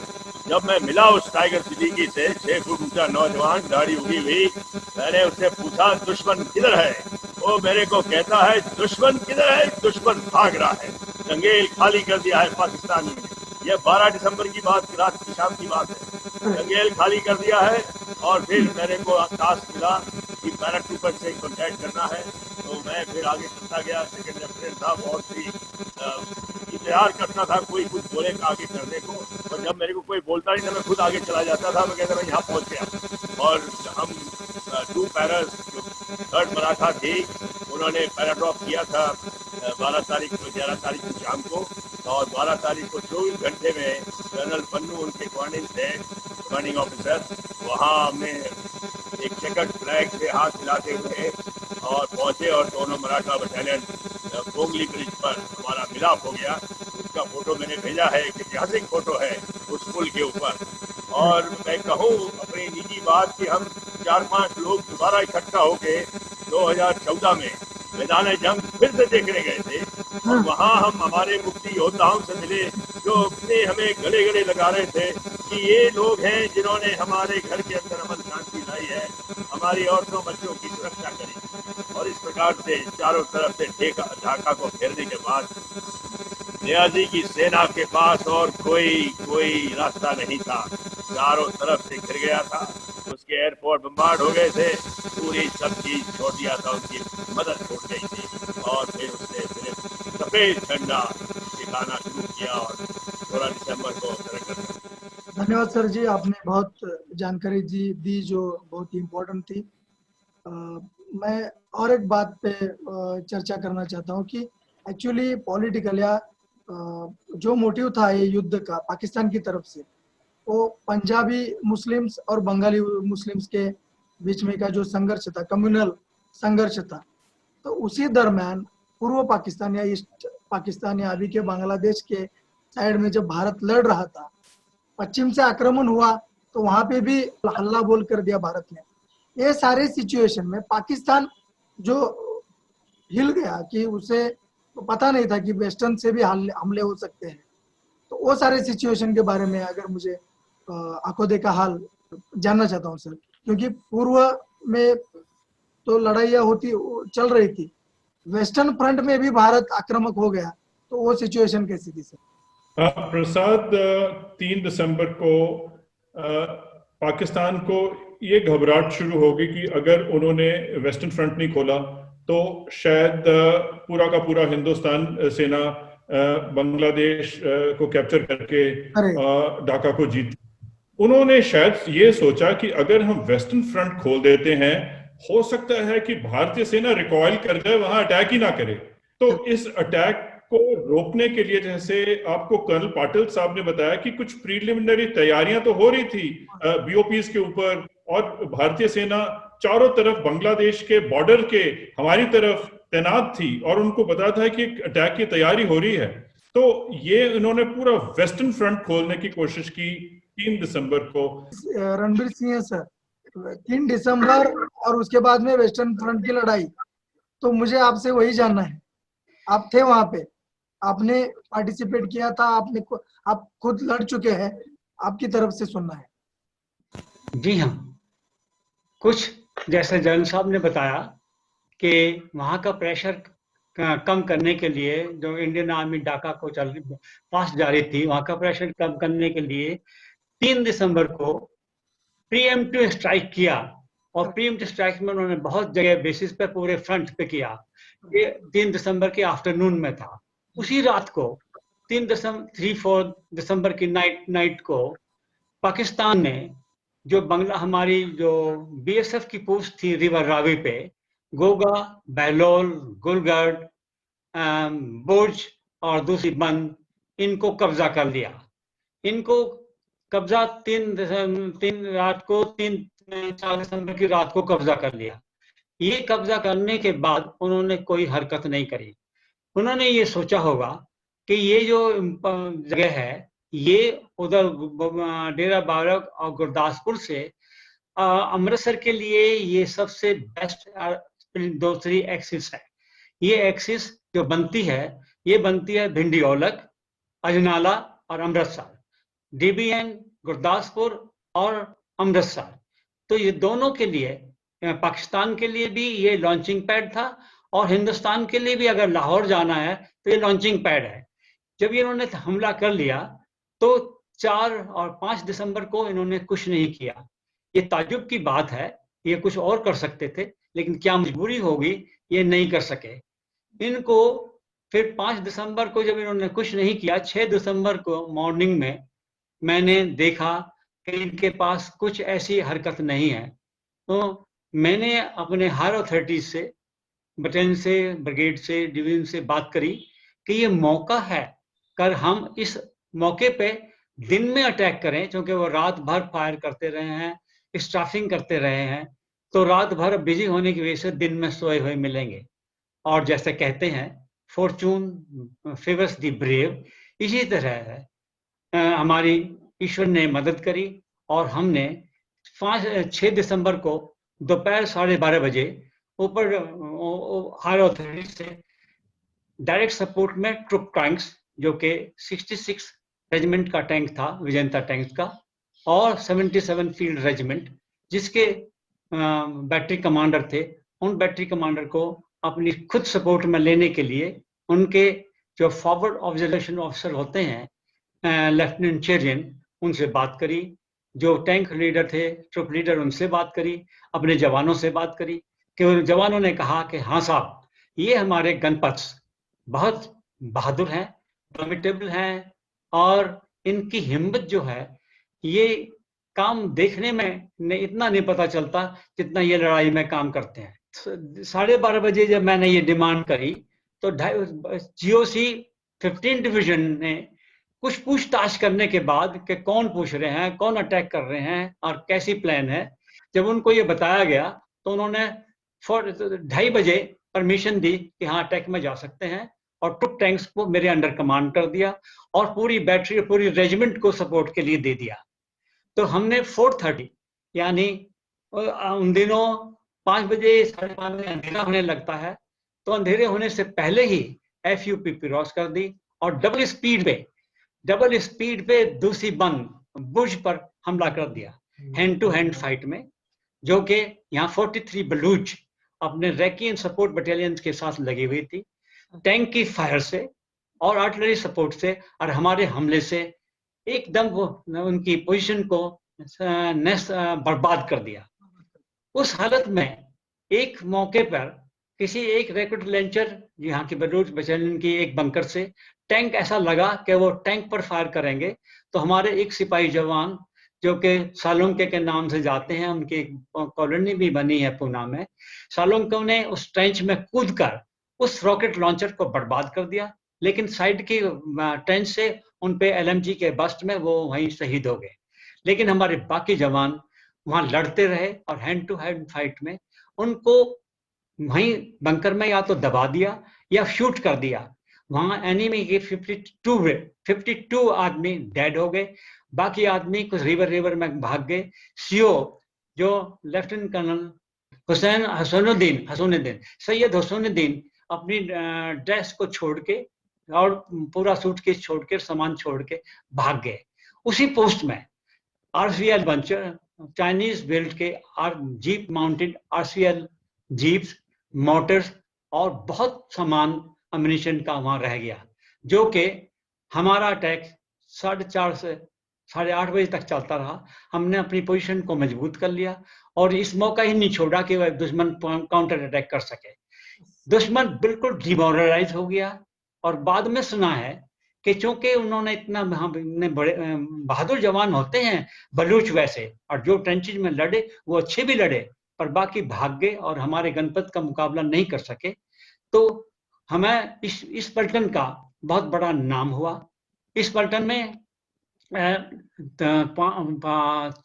जब मैं मिला उस टाइगर सिद्दीकी से, 6 फुट ऊंचा नौजवान, दाढ़ी उगी हुई, मैंने उससे पूछा दुश्मन किधर है? वो मेरे को कहता है दुश्मन किधर है? दुश्मन भाग रहा है, गंगेल खाली कर दिया है पाकिस्तानी ने। यह 12 दिसंबर की बात, रात की शाम की बात है। गंगेल खाली कर दिया है, और फिर मेरे को टास्क मिला कि पैराट्रूपर से कॉन्टैक्ट करना है। तो मैं फिर आगे चलता गया, सेकंड लेफ्टिनेंट था, बहुत ही इंतजार करना था कोई कुछ बोले आगे करने को, और जब मेरे को कोई बोलता नहीं था मैं खुद आगे चला जाता था। मैं कहता मैं यहाँ पहुँच गया, और हम 2 पैरास जो 3rd मराठा थी उन्होंने पैराड्रॉप किया था 12 तारीख को, 11 तारीख को शाम को, और 12 तारीख को 24 घंटे में कर्नल पन्नू उनके कमांडिंग ऑफिसर, वहाँ हमने एक चेकर्ड फ्लैग से हाथ मिलाते हुए और पहुंचे, और दोनों मराठा बटालियन पोंगली ब्रिज पर हमारा मिलाप हो गया। उसका फोटो मैंने भेजा है, एक ऐतिहासिक फोटो है उस पुल के ऊपर। और मैं कहूँ अपनी निजी बात कि हम 4-5 लोग दोबारा इकट्ठा होके 2014 में मैदान जंग फिर से देखने गए थे और वहां हम हमारे मुक्ति योद्धाओं से मिले जो अपने हमें गले गले लगा रहे थे कि ये लोग हैं जिन्होंने हमारे घर के अंदर अमन शांति लाई है, हमारी औरतों बच्चों की सुरक्षा करी। और इस प्रकार से चारों तरफ से ढाका को घेरने के बाद नियाजी की सेना के पास और कोई रास्ता नहीं था, चारों तरफ से घिर गया था, उसके एयरपोर्ट बम्बार्ड हो गए थे, पूरी सब चीज छोड़ दिया था, उनकी मदद छूट गई थी और फिर उसने सिर्फ सफेद झंडा दिखाना शुरू किया और 16 दिसंबर को सरेंडर कर दिया। धन्यवाद सर जी, आपने बहुत जानकारी दी जो बहुत ही इम्पोर्टेंट थी। मैं और एक बात पे चर्चा करना चाहता हूँ कि एक्चुअली पॉलिटिकल या जो मोटिव था ये युद्ध का पाकिस्तान की तरफ से, वो पंजाबी मुस्लिम्स और बंगाली मुस्लिम्स के बीच में का जो संघर्ष था, कम्युनल संघर्ष था, तो उसी दरम्यान पूर्व पाकिस्तान या ईस्ट पाकिस्तान या अभी के बांग्लादेश के साइड में जब भारत लड़ रहा था, पश्चिम से आक्रमण हुआ तो वहां पे भी हल्ला बोल कर दिया भारत ने। ये सारे सिचुएशन में पाकिस्तान जो हिल गया कि उसे तो पता नहीं था कि वेस्टर्न से भी हमले हो सकते हैं, तो वो सारे सिचुएशन के बारे में अगर मुझे आंखों देखा हाल जानना चाहता हूँ सर, क्योंकि पूर्व में तो लड़ाइयाँ चल रही थी, वेस्टर्न फ्रंट में भी भारत आक्रामक हो गया, तो वो सिचुएशन कैसी थी सर? प्रसाद, 3 दिसंबर को पाकिस्तान को ये घबराहट शुरू होगी कि अगर उन्होंने वेस्टर्न फ्रंट नहीं खोला तो शायद पूरा का पूरा हिंदुस्तान सेना बांग्लादेश को कैप्चर करके ढाका को जीत। उन्होंने शायद ये सोचा कि अगर हम वेस्टर्न फ्रंट खोल देते हैं, हो सकता है कि भारतीय सेना रिकॉइल कर जाए, वहां अटैक ही ना करे। तो इस अटैक को रोकने के लिए, जैसे आपको कर्नल पाटिल साहब ने बताया कि कुछ प्रीलिमिनरी तैयारियां तो हो रही थी बीओपीज के ऊपर, और भारतीय सेना चारों तरफ बांग्लादेश के बॉर्डर के हमारी तरफ तैनात थी और उनको पता था कि अटैक की तैयारी हो रही है। तो ये इन्होंने पूरा वेस्टर्न फ्रंट खोलने की कोशिश की 3 दिसंबर को। रणबीर सिंह सर, 3 दिसंबर और उसके बाद में वेस्टर्न फ्रंट की लड़ाई, तो मुझे आपसे वही जानना है, आप थे वहां पे, आपने पार्टिसिपेट किया था, आप खुद लड़ चुके हैं, आपकी तरफ से सुनना है। जी हाँ, कुछ जैसे जनरल साहब ने बताया कि वहाँ का प्रेशर कम करने के लिए जो इंडियन आर्मी ढाका को पास जा रही थी, वहाँ का प्रेशर कम करने के लिए 3 दिसंबर को प्रीएम्प्टिव स्ट्राइक किया, और प्रीएम्प्टिव स्ट्राइक में उन्होंने बहुत जगह बेसिस पे पूरे फ्रंट पे किया। ये 3 दिसंबर के आफ्टरनून में था। उसी रात को 3-4 दिसंबर की नाइट को पाकिस्तान ने जो हमारी जो बीएसएफ की पोस्ट थी रिवर रावी पे, गोगा, बहलोल, गुलगढ़, बुर्ज और दूसरी बंद, इनको कब्जा कर लिया। इनको कब्जा 4 दिसंबर की रात को कब्जा कर लिया। ये कब्जा करने के बाद उन्होंने कोई हरकत नहीं करी। उन्होंने ये सोचा होगा कि ये जो जगह है, ये उधर डेरा बाबा और गुरदासपुर से अमृतसर के लिए ये सबसे बेस्ट दूसरी एक्सिस है। ये एक्सिस जो बनती है, ये बनती है भिंडी औलख, अजनाला और अमृतसर, डीबीएन, गुरदासपुर और अमृतसर। तो ये दोनों के लिए, पाकिस्तान के लिए भी ये लॉन्चिंग पैड था और हिंदुस्तान के लिए भी अगर लाहौर जाना है तो ये लॉन्चिंग पैड है। जब इन्होंने हमला कर लिया तो 4 और 5 दिसंबर को इन्होंने कुछ नहीं किया। ये ताज्जुब की बात है, ये कुछ और कर सकते थे, लेकिन क्या मजबूरी होगी, ये नहीं कर सके। इनको फिर 5 दिसंबर को जब इन्होंने कुछ नहीं किया, 6 दिसंबर को मॉर्निंग में मैंने देखा कि इनके पास कुछ ऐसी हरकत नहीं है। तो मैंने अपने हायर अथॉरिटीज से, बटालियन से, ब्रिगेड से, डिवीजन से बात करी कि ये मौका है, कर हम इस मौके पे दिन में अटैक करें, क्योंकि वो रात भर फायर करते रहे हैं, स्टाफिंग करते रहे हैं, तो रात भर बिजी होने की वजह से दिन में सोए हुए मिलेंगे। और जैसे कहते हैं फॉर्चून फेवर्स द ब्रेव, इसी तरह है। हमारी ईश्वर ने मदद करी और हमने 6 दिसंबर को दोपहर 12:30 बजे ऊपर हायर अथॉरिटी से डायरेक्ट सपोर्ट में ट्रुप टैंक्स, जो कि 66 रेजिमेंट का टैंक था, विजेंता टैंक का, और 77 फील्ड रेजिमेंट जिसके बैटरी कमांडर थे, उन बैटरी कमांडर को अपनी खुद सपोर्ट में लेने के लिए उनके जो फॉरवर्ड ऑब्जर्वेशन ऑफिसर होते हैं लेफ्टिनेंट चेरियन, उनसे बात करी, जो टैंक लीडर थे, ट्रुप लीडर, उनसे बात करी, अपने जवानों से बात करी, कि जवानों ने कहा कि हाँ साहब, ये हमारे गणपत्स बहुत बहादुर हैं, फॉर्मिडेबल हैं, और इनकी हिम्मत जो है, ये काम देखने में इतना नहीं पता चलता जितना ये लड़ाई में काम करते हैं। 12:30 बजे जब मैंने ये डिमांड करी तो GOC 15 डिवीजन ने कुछ पूछताछ करने के बाद कि कौन पूछ रहे हैं, कौन अटैक कर रहे हैं और कैसी प्लान है, जब उनको ये बताया गया तो उन्होंने 2:30 बजे परमिशन दी कि हाँ अटैक में जा सकते हैं, और ट्रुप टैंक्स को मेरे अंडर कमांड कर दिया और पूरी बैटरी, पूरी रेजिमेंट को सपोर्ट के लिए दे दिया। तो हमने 4:30 यानी उन दिनों 5 बजे 5:30 बजे अंधेरा होने लगता है, तो अंधेरे होने से पहले ही FUP क्रॉस कर दी और डबल स्पीड पे दूसरी बन बुर्ज पर हमला कर दिया, हैंड टू हैंड फाइट में, जो कि यहाँ 43 बलूच अपने रैकी सपोर्ट बटालियन के साथ लगी हुई थी। टैंक की फायर से और आर्टिलरी सपोर्ट से और हमारे हमले से एकदम वो उनकी पोजीशन को बर्बाद कर दिया। उस हालत में एक मौके पर किसी एक रॉकेट लॉन्चर, यहाँ की बलूच बटालियन की एक बंकर से टैंक ऐसा लगा कि वो टैंक पर फायर करेंगे, तो हमारे एक सिपाही जवान जो कि सालोंके के नाम से जाते हैं, उनकी कॉलोनी भी बनी है पूना में, सालोंके ने उस ट्रेंच में कूदकर उस रॉकेट लॉन्चर को बर्बाद कर दिया, लेकिन साइड की ट्रेंच से उन पे LMG के बस्ट में वो वहीं शहीद हो गए। लेकिन हमारे बाकी जवान वहां लड़ते रहे और हैंड टू हैंड फाइट में उनको वहीं बंकर में या तो दबा दिया या शूट कर दिया। वहां एनिमी के 52 आदमी डेड हो गए, बाकी आदमी कुछ रिवर में भाग गए। CO जो लेफ्टिनेंट कर्नल हसनुद्दीन सैयद हसनुद्दीन अपनी ड्रेस को छोड़ के और पूरा सूटकेस छोड़ के, सामान छोड़ के भाग गए। उसी पोस्ट में RCL बंचर, चाइनीज बिल्ड के jeep mounted RCL jeeps, Motors और बहुत सामान अम्युनिशन का वहां रह गया, जो कि हमारा अटैक 4:30 से 8:30 बजे तक चलता रहा। हमने अपनी पोजीशन को मजबूत कर लिया और इस मौका ही नहीं छोड़ा कि वह दुश्मन काउंटर अटैक कर सके। दुश्मन बिल्कुल डिमोरलाइज हो गया और बाद में सुना है कि चूंकि उन्होंने इतना बड़े बहादुर जवान होते हैं बलूच वैसे, और जो ट्रेंचेज में लड़े वो अच्छे भी लड़े, पर बाकी भाग गए और हमारे गणपत का मुकाबला नहीं कर सके। तो हमें इस पलटन का बहुत बड़ा नाम हुआ। इस पलटन में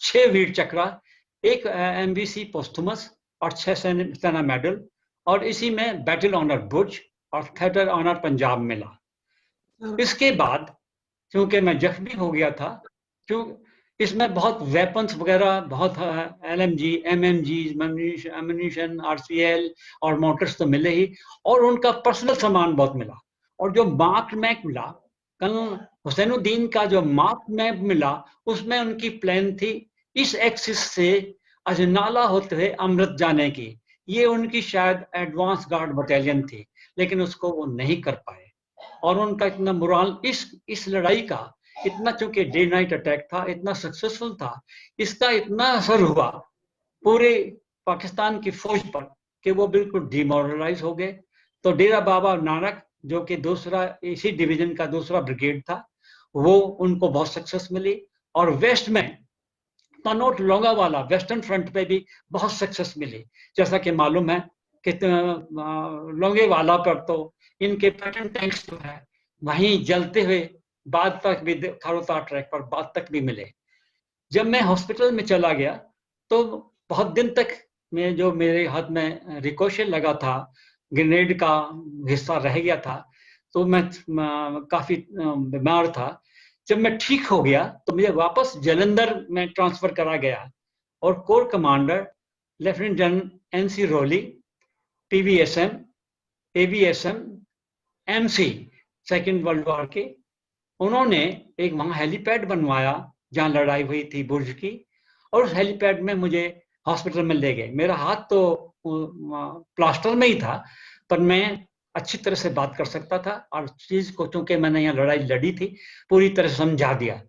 6 वीर चक्रा, 1 MVC पोस्थुमस और 6 सेना मेडल, और इसी में बैटल ऑनर भुज और थिएटर ऑनर पंजाब मिला। इसके बाद क्योंकि मैं जख्मी हो गया था, इसमें बहुत वेपन्स वगैरह, बहुत LMG, MMG, एम्यूनिशन, RCL और मोटर्स तो मिले ही, और उनका पर्सनल सामान बहुत मिला। और जो मार्क मैप मिला, कर्नल हुसैनुद्दीन का जो मार्क मैप मिला, उसमें उनकी प्लान थी इस एक्सिस से अजनाला होते हुए अमृत जाने की। ये उनकी शायद एडवांस गार्ड बटालियन थी, लेकिन उसको वो नहीं कर पाए। और उनका इतना मोरल इस लड़ाई का इतना, चूंकि डे नाइट अटैक था, इतना सक्सेसफुल था, इसका इतना असर हुआ पूरे पाकिस्तान की फौज पर कि वो बिल्कुल डिमोरलाइज हो गए। तो डेरा बाबा नानक, जो कि दूसरा इसी डिवीजन का दूसरा ब्रिगेड था, वो उनको बहुत सक्सेस मिली। और वेस्ट में तनोट लोंगावाला वेस्टर्न फ्रंट पे भी बहुत सक्सेस मिली। जैसा कि मालूम है कि लोंगेवाला पर तो इनके पैटर्न टैंक्स जो है वहीं जलते हुए बाद तक भी, खारोता ट्रैक पर बाद तक भी मिले। जब मैं हॉस्पिटल में चला गया तो बहुत दिन तक मैं, जो मेरे हाथ में रिकोशे लगा था, ग्रेनेड का हिस्सा रह गया था, तो मैं काफी बीमार था। जब मैं ठीक हो गया तो मुझे वापस जालंधर में ट्रांसफर करा गया और core commander lieutenant general NC रोली PVSM, AVSM, MC second world war के, उन्होंने एक वहां हेलीपैड बनवाया जहां लड़ाई हुई थी बुर्ज की, और उस हेलीपैड में मुझे हॉस्पिटल में ले गए। मेरा हाथ तो प्लास्टर में ही था, पर मैं अच्छी तरह से बात कर सकता था, और चीज को चूंकि मैंने यहाँ लड़ाई लड़ी थी पूरी तरह से समझा दिया।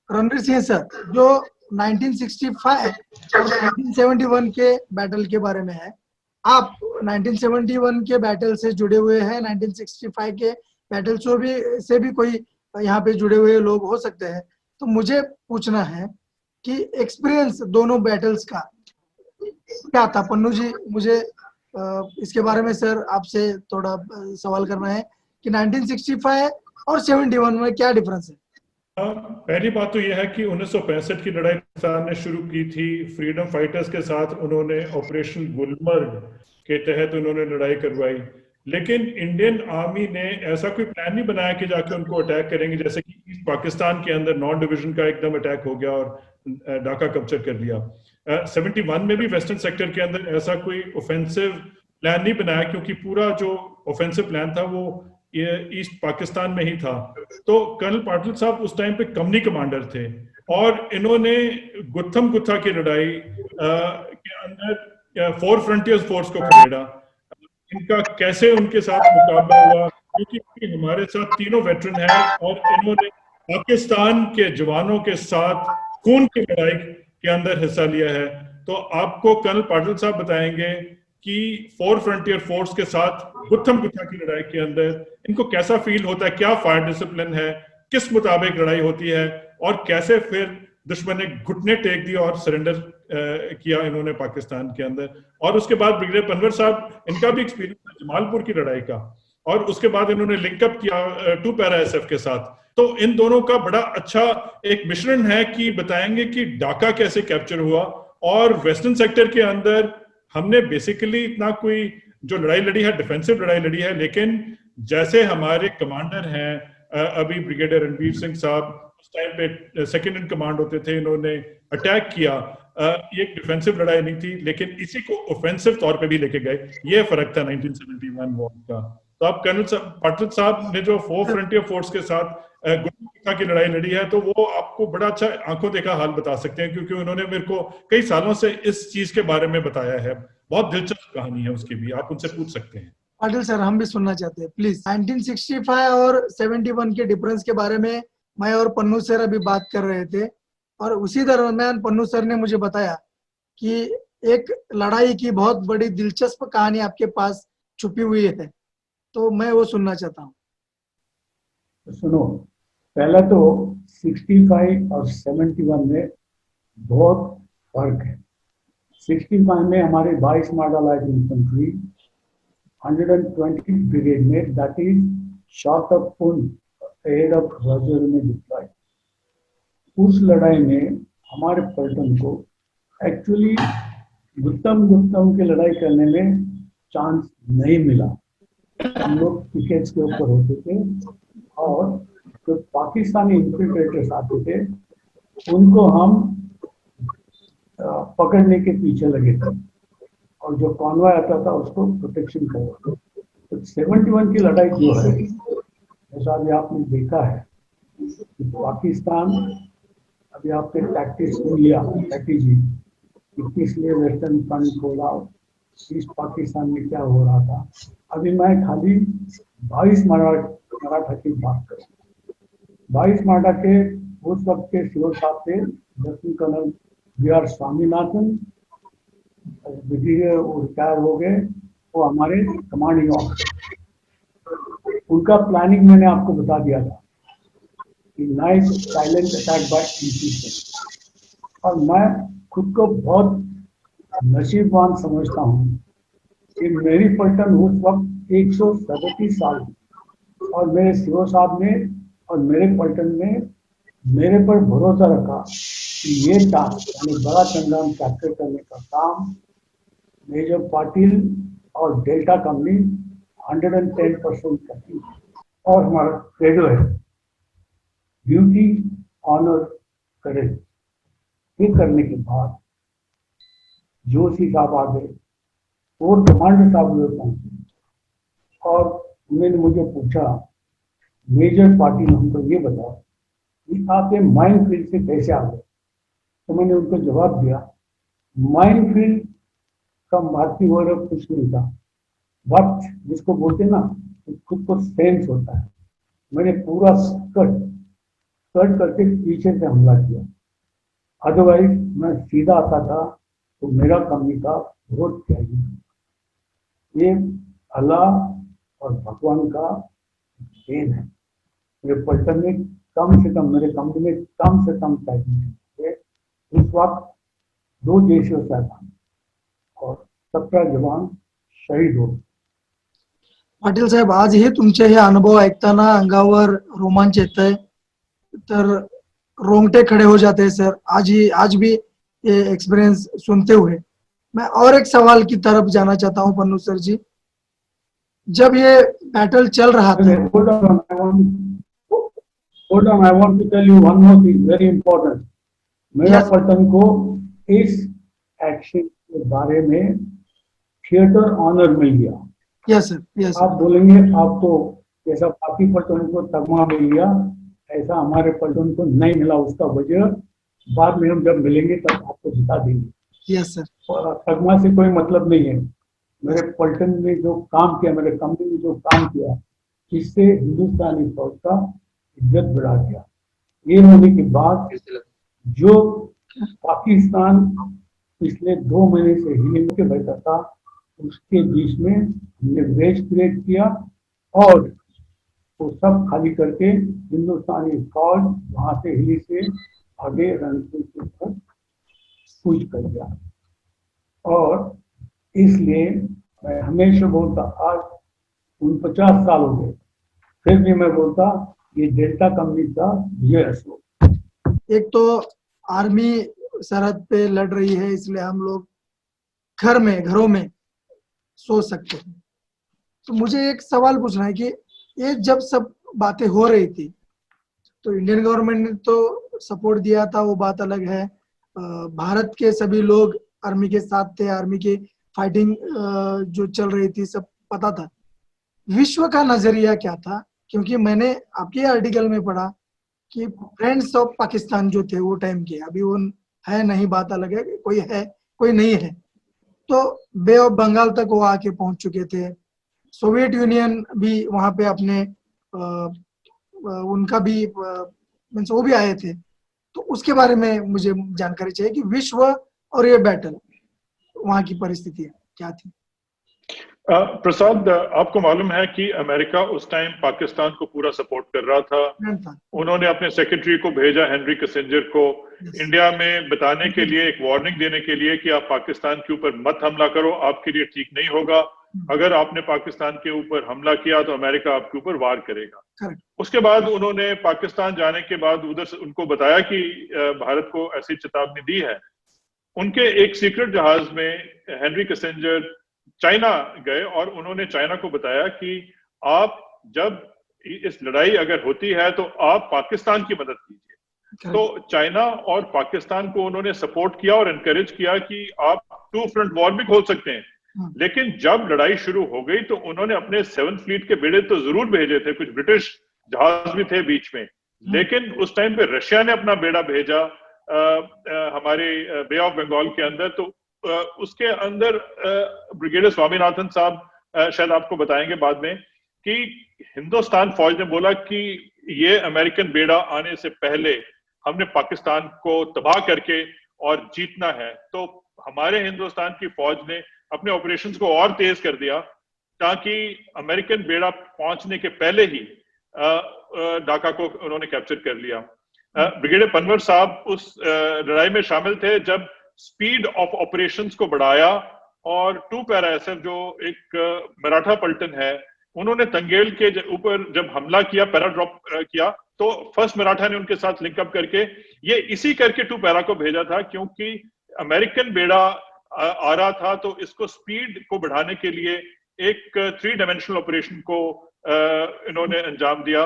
रणवीर सिंह सर, जो 1965 और 1971 के बैटल के बारे में है, आप 1971 के बैटल से जुड़े हुए हैं, 1965 के बैटल से भी कोई यहाँ पे जुड़े हुए लोग हो सकते हैं, तो मुझे पूछना है कि एक्सपीरियंस दोनों बैटल्स का क्या था। पन्नू जी, मुझे इसके बारे में सर आपसे थोड़ा सवाल करना है कि 1965 और 71 में क्या डिफरेंस है। पहली बात तो यह है कि 1965 की लड़ाई पाकिस्तान ने शुरू की थी फ्रीडम फाइटर्स के साथ। उन्होंने ऑपरेशन गुलमर्ग के तहत उन्होंने लड़ाई करवाई, लेकिन इंडियन आर्मी ने ऐसा कोई प्लान नहीं बनाया कि जाके उनको अटैक करेंगे, जैसे कि ईस्ट पाकिस्तान के अंदर 9 डिवीजन का एकदम अटैक हो गया और ढाका कैप्चर कर लिया। 71 में भी वेस्टर्न सेक्टर के अंदर ऐसा कोई ऑफेंसिव प्लान नहीं बनाया, क्योंकि पूरा जो ऑफेंसिव प्लान था वो ये ईस्ट पाकिस्तान में ही था। तो कर्नल पाटिल साहब उस टाइम पे कंपनी कमांडर थे, और इन्होंने गुत्थम गुत्था की लड़ाई के अंदर 4 फ्रंटियर्स फोर्स को खदेड़ा। इनका कैसे उनके साथ मुकाबला हुआ, क्योंकि हमारे साथ तीनों वेटरन हैं, और इन्होंने पाकिस्तान के जवानों के साथ खून की लड़ाई के अंदर हिस्सा लिया है। तो आपको कर्नल पाटिल साहब बताएंगे कि 4 फ्रंटियर फोर्स के साथ गुत्थम गुत्था की लड़ाई के अंदर इनको कैसा फील होता है, क्या फायर डिसिप्लिन है, किस मुताबिक लड़ाई होती है, और कैसे फिर दुश्मन ने घुटने टेक दिए और सरेंडर किया इन्होंने पाकिस्तान के अंदर। और उसके बाद ब्रिगेडियर पनवर साहब, इनका भी एक्सपीरियंस था जमालपुर की लड़ाई का, और उसके बाद इन्होंने लिंकअप किया 2 पैरा SF के साथ। तो इन दोनों का बड़ा अच्छा एक मिश्रण है कि बताएंगे कि ढाका कैसे कैप्चर हुआ, और वेस्टर्न सेक्टर के अंदर हमने बेसिकली इतना कोई जो लड़ाई लड़ी है, डिफेंसिव लड़ाई लड़ी है, लेकिन जैसे हमारे कमांडर हैं अभी ब्रिगेडियर रणवीर सिंह साहब, उस टाइम पे सेकंड इन कमांड होते थे, इन्होंने अटैक किया। ये एक डिफेंसिव लड़ाई नहीं थी, लेकिन इसी को ऑफेंसिव तौर पे भी लेके गए। ये फर्क था 1971 वॉर का। तो आप कर्नल पाटिल साहब ने जो 4 फ्रंटियर फोर्स के साथ गुत्था की लड़ाई लड़ी है, तो वो आपको बड़ा अच्छा आंखों देखा हाल बता सकते हैं, क्योंकि उन्होंने मेरे को कई सालों से इस चीज के बारे में बताया है। बहुत दिलचस्प कहानी है उसकी भी, आप उनसे पूछ सकते हैं। पाटिल सर, हम भी सुनना चाहते हैं प्लीज। 1965 और 71 के डिफरेंस के बारे में मैं और पन्नू सर अभी बात कर रहे थे, और उसी दरम्यान पन्नू सर ने मुझे बताया कि एक लड़ाई की बहुत बड़ी दिलचस्प कहानी आपके पास छुपी हुई है, तो मैं वो सुनना चाहता हूँ। सुनो, पहला तो 65 और 71 में बहुत फर्क है। 65 में हमारे 22 मॉडल लाइट इन्फेंट्री 120 ब्रिगेड में, that is short of Poonch एड ऑफ रजौरी में डिप्लॉय। उस लड़ाई में हमारे पलटन को एक्चुअली गुत्तम की लड़ाई करने में चांस नहीं मिला। हम लोग पिकेट्स के ऊपर होते थे, और जो पाकिस्तानी इन्फिल्ट्रेटर्स आते थे उनको हम पकड़ने के पीछे लगे थे, और जो कॉन्वॉय आता था उसको प्रोटेक्शन करते थे। तो 71 की लड़ाई जो है, जैसा अभी आपने देखा है कि पाकिस्तान, अभी आपने टैक्टिक्स सुन लिया स्ट्रैटेजी, किस लिए वेस्टर्न फ्रंट खोला, ईस्ट पाकिस्तान में क्या हो रहा था। अभी मैं खाली 22 मराठा की बात करूँ। 22 मराठा के उस वक्त के सीओ साहब थे lieutenant colonel BR Swaminathan, brigadier retire हो गए, वो हमारे कमांडिंग ऑफिसर। उनका प्लानिंग मैंने आपको बता दिया था कि nice silent attack by infiltration. और मैं खुद को बहुत नसीबवान समझता हूँ कि मेरी पलटन उस वक्त 137 साल की, और मेरे सीओ साहब ने और मेरे पलटन ने मेरे पर भरोसा रखा कि ये टास्क, यानी बड़ा संग्राम कैप्चर करने का काम मेजर पाटिल और डेल्टा कंपनी 110% करती है। और हमारा क्रेडो है ड्यूटी, ऑनर, करेज। ये करने के बाद जोशी साहब आ गए, वो कमांडर साहब हुए पहुंचे और उन्होंने मुझे पूछा, मेजर पार्टी ने हमको ये बताओ कि आप ये माइन फील्ड से कैसे आ गए। तो मैंने उनको जवाब दिया, माइन फील्ड का भारतीय वर्ग कुछ नहीं था, वक्त जिसको बोलते ना खुद को सेंस होता है। मैंने पूरा कट करके पीछे से हमला किया, अदरवाइज मैं सीधा आता था तो मेरा कमी का बहुत चाहिए। ये अल्लाह और भगवान का देन है। मेरे पलटन में कम से कम, मेरे कंपनी में कम से कम चाहिए उस वक्त 2 देशों से था और 17 जवान शहीद हो। पाटील साहेब, आज हे तुमचे हे अनुभव ऐकताना अंगावर रोमांच येतंय, तर रोंगटे खड़े हो जाते हैं सर। आज भी ये एक्सपीरियंस सुनते हुए मैं और एक सवाल की तरफ जाना चाहता हूं पन्नू सर जी। जब ये बैटल चल रहा था, Hold on, I want to tell you one more thing very important. मेरा Yes. पलटन को इस एक्शन के बारे में थिएटर ऑनर मिल गया। यस सर, यस आप सर, बोलेंगे आप तो जैसा बाकी पलटन को तगमा मिल गया ऐसा हमारे पलटन को नहीं मिला। उसका वजह बाद में हम जब मिलेंगे तब आपको बता देंगे। यस सर, और तगमा से कोई मतलब नहीं है। मेरे पलटन ने जो काम किया, मेरे कंपनी ने जो काम किया, इससे हिंदुस्तानी फौज का इज्जत बढ़ा दिया। ये होने के बाद जो पाकिस्तान पिछले 2 महीने से हिलने के बैठा था, उसके बीच में हमने वेज क्रिएट किया और वो सब खाली करके हिंदुस्तानी फौज वहां से हिली से आगे रणनीति के ऊपर कूच कर दिया। और इसलिए मैं हमेशा बोलता, आज 49 साल हो गए, फिर भी मैं बोलता ये डेल्टा कंपनी का विजय अशोक। एक तो आर्मी सरहद पे लड़ रही है, इसलिए हम लोग घरों में सो सकते हैं। तो मुझे एक सवाल पूछना है कि ये जब सब बातें हो रही थी तो इंडियन गवर्नमेंट ने तो सपोर्ट दिया था, वो बात अलग है। भारत के सभी लोग आर्मी के साथ थे, आर्मी की फाइटिंग जो चल रही थी सब पता था। विश्व का नजरिया क्या था? क्योंकि मैंने आपके आर्टिकल में पढ़ा कि फ्रेंड्स ऑफ पाकिस्तान जो थे वो टाइम के, अभी वो है नहीं, बात अलग है, कोई है कोई नहीं है। तो बे ऑफ बंगाल तक वो आके पहुंच चुके थे। सोवियत यूनियन भी वहां पे अपने उनका भी मीन्स वो भी आए थे। तो उसके बारे में मुझे जानकारी चाहिए कि विश्व और ये बैटल वहां की परिस्थितियां क्या थी। प्रसाद, आपको मालूम है कि अमेरिका उस टाइम पाकिस्तान को पूरा सपोर्ट कर रहा था। उन्होंने अपने सेक्रेटरी को भेजा, हेनरी किसिंजर को, इंडिया में बताने के लिए, एक वार्निंग देने के लिए कि आप पाकिस्तान के ऊपर मत हमला करो, आपके लिए ठीक नहीं होगा। अगर आपने पाकिस्तान के ऊपर हमला किया तो अमेरिका आपके ऊपर वार करेगा। उसके बाद उन्होंने पाकिस्तान जाने के बाद उधर से उनको बताया कि भारत को ऐसी चेतावनी दी है। उनके एक सीक्रेट जहाज में हेनरी किसिंजर चाइना गए और उन्होंने चाइना को बताया कि आप जब इस लड़ाई अगर होती है तो आप पाकिस्तान की मदद कीजिए। तो चाइना और पाकिस्तान को उन्होंने सपोर्ट किया और एनकरेज किया कि आप 2 फ्रंट वॉर भी खोल सकते हैं। लेकिन जब लड़ाई शुरू हो गई तो उन्होंने अपने 7th फ्लीट के बेड़े तो जरूर भेजे थे, कुछ ब्रिटिश जहाज भी थे बीच में, लेकिन उस टाइम पे रशिया ने अपना बेड़ा भेजा हमारे बे ऑफ बंगाल के अंदर। तो उसके अंदर ब्रिगेडियर स्वामीनाथन साहब शायद आपको बताएंगे बाद में कि हिंदुस्तान फौज ने बोला कि ये अमेरिकन बेड़ा आने से पहले हमने पाकिस्तान को तबाह करके और जीतना है। तो हमारे हिंदुस्तान की फौज ने अपने ऑपरेशंस को और तेज कर दिया ताकि अमेरिकन बेड़ा पहुंचने के पहले ही ढाका को उन्होंने कैप्चर कर लिया। ब्रिगेडियर पनवर साहब उस लड़ाई में शामिल थे जब स्पीड ऑफ ऑपरेशंस को बढ़ाया और 2 पैरा एसएफ जो एक मराठा पलटन है, उन्होंने तंगेल के ऊपर जब हमला किया, पैरा ड्रॉप किया, तो फर्स्ट मराठा ने उनके साथ लिंकअप करके ये इसी करके 2 पैरा को भेजा था, क्योंकि अमेरिकन बेड़ा आ रहा था। तो इसको स्पीड को बढ़ाने के लिए एक 3 डायमेंशनल ऑपरेशन को इन्होंने अंजाम दिया।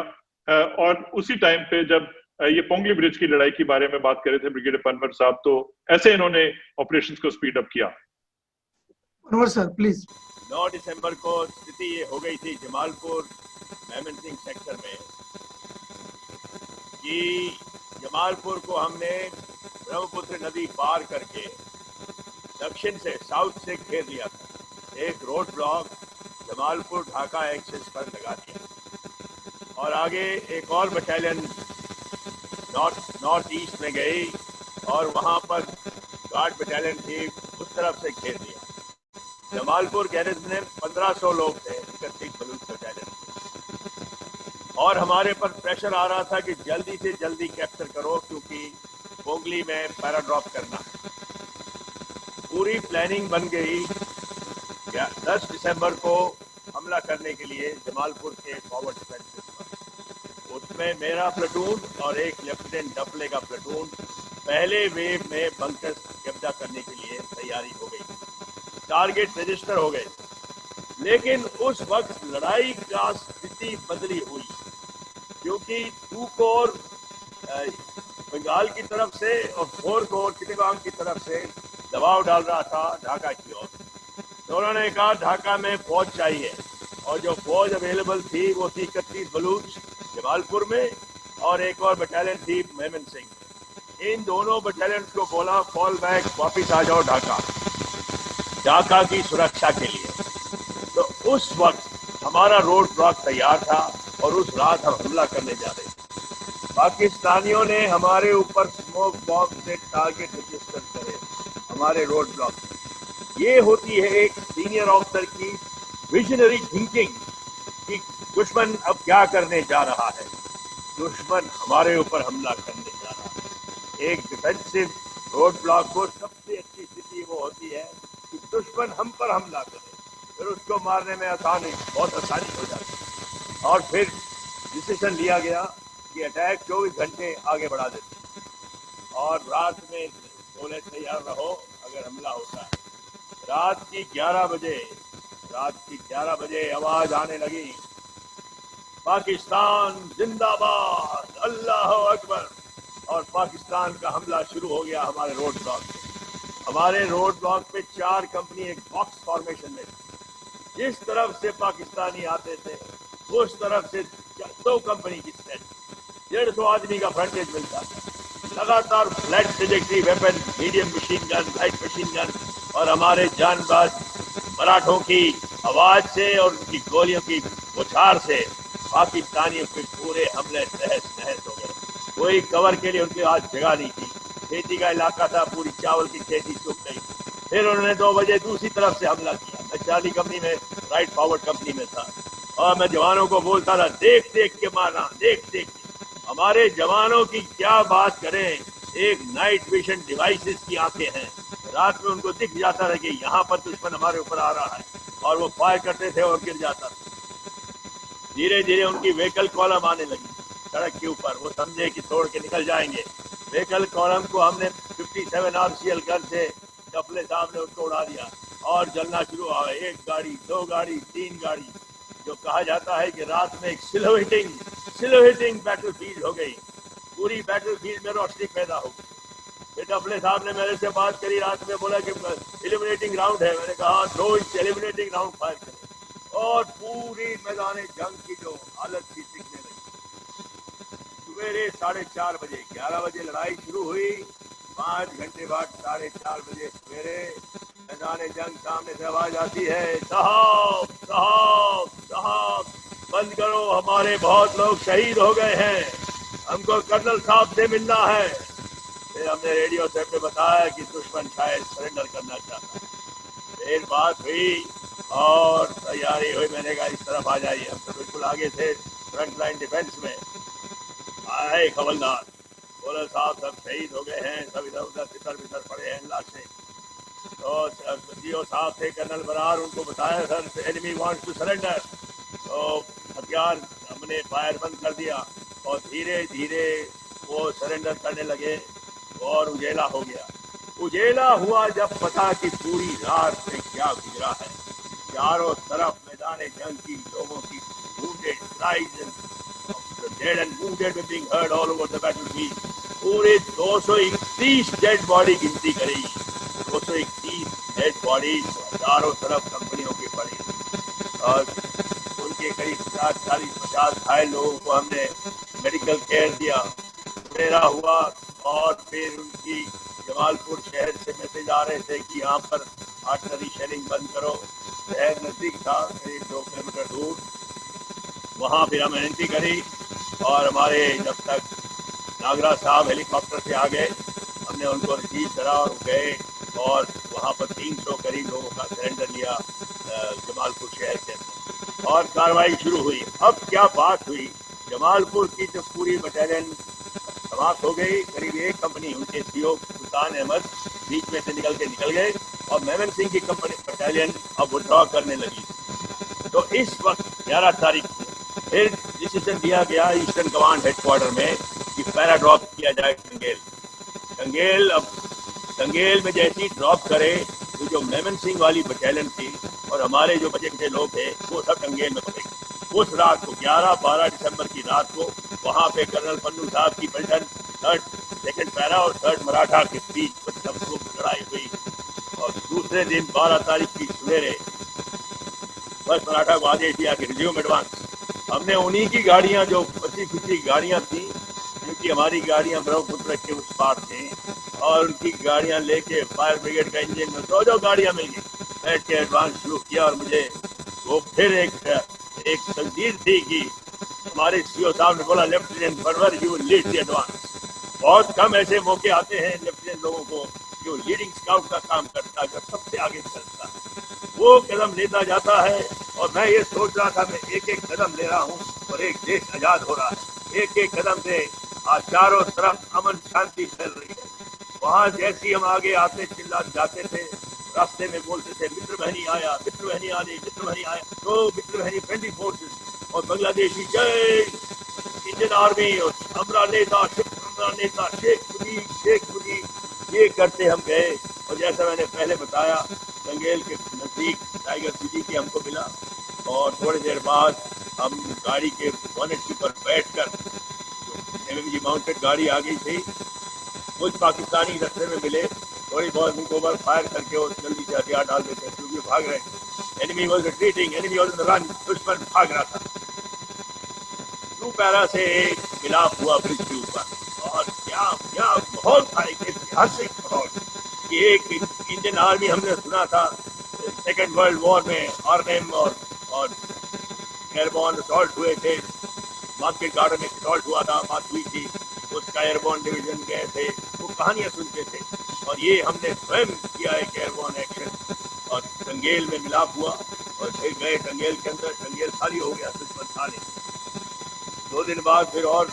और उसी टाइम पे जब ये पोंगली ब्रिज की लड़ाई के बारे में बात कर रहे थे ब्रिगेडियर पनवर साहब, तो ऐसे इन्होंने ऑपरेशंस को स्पीड अप किया। मनोहर सर प्लीज। 9 दिसंबर को स्थिति ये हो गई थी जमालपुर मेमन सिंह सेक्टर में कि जमालपुर को हमने ब्रह्मपुत्र नदी पार करके दक्षिण से साउथ से घेर लिया था। एक road block Jamalpur Dhaka axis पर लगा दिया और आगे एक और बटालियन नॉर्थ ईस्ट में गई और वहां पर गार्ड बटालियन थी, उस तरफ से घेर दिया। जमालपुर गैरेज में 1500 लोग थे, 31 बलूच बटालियन, और हमारे पर प्रेशर आ रहा था कि जल्दी से जल्दी कैप्चर करो क्योंकि पोंगली में पैराड्रॉप करना। पूरी प्लानिंग बन गई 10 दिसंबर को हमला करने के लिए जमालपुर के फॉरवर्ड डिफेंसेस पर। उसमें मेरा प्लेटून और एक लेफ्टिनेंट डफले का प्लेटून पहले वेव में बंकर्स कब्जा करने के लिए तैयारी हो गई, टारगेट रजिस्टर हो गए। लेकिन उस वक्त लड़ाई का स्थिति बदली हुई क्योंकि 2 कोर बंगाल की तरफ से और 4 कोर चिटगांव की तरफ से दबाव डाल रहा था ढाका की ओर। तो उन्होंने कहा ढाका में फौज चाहिए और जो फौज अवेलेबल थी वो थी 31 बलूच जमालपुर में और एक और बटालियन थी मेमन सिंह में। इन दोनों बटालियन को बोला फॉल बैक, वापिस आ जाओ ढाका की सुरक्षा के लिए। तो उस वक्त हमारा रोड ब्लॉक तैयार था और उस रात हम हमला करने जा रहे थे। पाकिस्तानियों ने हमारे ऊपर स्मोक बॉम्ब से टारगेट रजिस्टर करे हमारे रोड ब्लॉक। ये होती है एक सीनियर ऑफिसर की विजनरी थिंकिंग कि दुश्मन अब क्या करने जा रहा है। दुश्मन हमारे ऊपर हमला करने जा रहा है। एक डिफेंसिव रोड ब्लॉक को सबसे अच्छी स्थिति वो होती है कि दुश्मन हम पर हमला करे, फिर उसको मारने में बहुत आसानी हो जाती है। और फिर डिसीजन लिया गया कि अटैक 24 घंटे आगे बढ़ा देते और रात में बोले तैयार रहो अगर हमला होता है। रात की 11 बजे आवाज आने लगी, पाकिस्तान जिंदाबाद, अल्लाह अकबर, और पाकिस्तान का हमला शुरू हो गया हमारे रोड ब्लॉक पे। हमारे रोड ब्लॉक पे 4 कंपनी एक बॉक्स फॉर्मेशन में थी। जिस तरफ से पाकिस्तानी आते थे उस तरफ से 2 कंपनी की सेट, 150 आदमी का फ्रंटेज मिलता था। लगातार flat trajectory weapon, medium machine gun, light machine gun और हमारे जानबाज मराठों की आवाज से और उनकी गोलियों की बौछार से पाकिस्तानियों के पूरे हमले तहस नहस हो गए। कोई कवर के लिए उनके हाथ जगह नहीं थी। खेती का इलाका था, पूरी चावल की खेती सूख गई। फिर उन्होंने 2 बजे दूसरी तरफ से हमला किया। मैं चार्ली कंपनी में राइट फॉरवर्ड कंपनी में था और मैं जवानों को बोलता था देख देख के मारना, देख देख के। हमारे जवानों की क्या बात करें, एक नाइट विजन डिवाइसेस की आंखें हैं। रात में उनको दिख जाता था कि यहाँ पर दुश्मन हमारे ऊपर आ रहा है और वो फायर करते थे और गिर जाता था। धीरे धीरे उनकी व्हीकल कॉलम आने लगी सड़क के ऊपर। वो समझे कि तोड़ के निकल जाएंगे। व्हीकल कॉलम को हमने 57 RCL गन से डफले साहब ने उसको उड़ा दिया और जलना शुरू हुआ। 1 गाड़ी, 2 गाड़ी, 3 गाड़ी, जो कहा जाता है कि रात में एक सिलोहिटिंग बैटलफील्ड हो गई। पूरी बैटलफील्ड में रोशनी पैदा हो गई। फिर डफले साहब ने मेरे से बात करी रात में, बोला कि एलिमिनेटिंग राउंड है। मैंने कहा 2 इंच एलिमिनेटिंग राउंड फायर करें और पूरी मैदान जंग की जो हालत थी दिखने लगी। सवेरे 4:30 बजे, 11 बजे लड़ाई शुरू हुई। 5 घंटे बाद 4:30 बजे सवेरे मैदान जंग सामने से आवाज आती है, साहब साहब साहब बंद करो, हमारे बहुत लोग शहीद हो गए हैं, हमको कर्नल साहब से मिलना है। फिर हमने रेडियो सेट पे बताया कि दुश्मन शायद सरेंडर करना चाहता है। फिर बात हुई और तैयारी हुई। मैंने कहा इस तरफ आ जाइए। हम तो बिल्कुल आगे थे फ्रंट लाइन डिफेंस में। आए खबरदार, बोले साहब सब शहीद हो गए हैं, सब इधर उधर तितर बितर पड़े हैं लाशें। तो सीओ साहब थे कर्नल बरार, उनको बताया sir enemy wants to surrender. तो हथियार हमने फायर बंद कर दिया और धीरे धीरे वो सरेंडर करने लगे और उजेला हो गया। उजेला हुआ जब पता कि पूरी रात में क्या गुजरा है। चारों तरफ मैदान जंग की लोगों की wounded cries and dead and wounded were being heard all over the battlefield. पूरे 231 डेड बॉडी गिनती करी। 231 डेड बॉडी चारों तरफ कंपनियों की पड़ी और उनके करीब 50 घायल लोगों को हमने मेडिकल केयर दिया, मेरा हुआ। और फिर उनकी जमालपुर शहर से मैसेज आ रहे थे कि यहाँ पर आर्टरी शेलिंग बंद करो। शहर नजदीक था, करीब 2 किलोमीटर दूर। वहाँ फिर हमने एंट्री करी और हमारे जब तक नागरा साहब हेलीकॉप्टर से आ गए, हमने उनको रिसीव करा और गए और वहाँ पर 300 करीब लोगों का सरेंडर लिया जमालपुर शहर के अंदर और कार्रवाई शुरू हुई। अब क्या बात हुई, जमालपुर की जो पूरी बटालियन समाप्त हो गई, करीब एक कंपनी उनके सीओ सुल्तान अहमद बीच में से निकल गए और मेमन सिंह की कंपनी बटालियन अब विड्रॉ करने लगी। तो इस वक्त 11 तारीख को फिर डिसीजन दिया गया ईस्टर्न कमांड हेडक्वार्टर में कि पैरा ड्रॉप किया जाए टंगेल। अब टंगेल में जैसी ड्रॉप करे तो जो मेमन सिंह वाली बटालियन थी और हमारे जो बचे लोग थे वो सब टंगेल में पड़े। उस रात को 11-12 दिसंबर की रात को वहां पे कर्नल पन्नू साहब की पलटन 2nd पैरा और 3rd मराठा के बीच सबको लड़ाई हुई। और दूसरे दिन 12 तारीख की सवेरे 1st मराठा को आदेश दिया कि रिज्यूम एडवांस। हमने उन्हीं की गाड़ियां जो 25 गाड़ियां थी, क्योंकि हमारी गाड़ियां ब्रह्मपुत्र के उस पार थे और उनकी गाड़ियां लेके फायर ब्रिगेड का इंजन में 2 गाड़ियां मिल गई, बैठ के एडवांस शुरू किया। और मुझे वो फिर एक तकदीर थी कि हमारे सीओ साहब ने बोला lieutenant फरवर you lead the advance. बहुत कम ऐसे मौके आते हैं लेफ्टिनेंट लोगों को जो लीडिंग स्काउट का काम करता है, सबसे आगे चलता है, वो कदम लेता जाता है। और मैं ये सोच रहा था मैं एक कदम ले रहा हूँ और एक देश आजाद हो रहा है। एक कदम से आज चारों तरफ अमन शांति फैल रही है। वहाँ जैसे ही हम आगे आते चिल्ला जाते थे, रास्ते में बोलते थे मित्र बहनी आया, मित्र बहनी आ रही, मित्र बहनी आया। तो मित्र बहनी फ्रेंडली फोर्सेस और बांग्लादेशी जय इंडियन आर्मी और हमारा नेता शेख मुजीब ये करते हम गए। और जैसा मैंने पहले बताया, टंगेल के नजदीक टाइगर सिटी की हमको मिला और थोड़ी देर बाद हम गाड़ी के बोनेट के ऊपर बैठकर, जो एमएमजी माउंटेड गाड़ी आ गई थी, कुछ पाकिस्तानी रास्ते में मिले, थोड़ी बहुत उनको ओवर फायर करके और जल्दी से हथियार डाल देते हैं क्योंकि भाग रहे थे। Enemy was retreating, enemy was in the run, दुश्मन भाग रहा था। 2 पैरा से एक मिलाप हुआ ब्रिज के ऊपर और क्या माहौल था, एक ऐतिहासिक माहौल कि एक इंडियन आर्मी, हमने सुना था 2nd वर्ल्ड वॉर में आर्नेम और एयरबॉर्न असॉल्ट हुए थे, मार्केट गार्डन में असॉल्ट हुआ था, बात हुई थी, उसका एयरबॉर्न डिवीजन गए थे, वो कहानियां सुनते थे। और ये हमने स्वयं किया एक एयरबॉर्न एक्शन और टंगेल में मिलाप हुआ और फिर गए टंगेल के अंदर। टंगेल खाली हो गया, दुश्मन था नहीं। 2 दिन बाद फिर और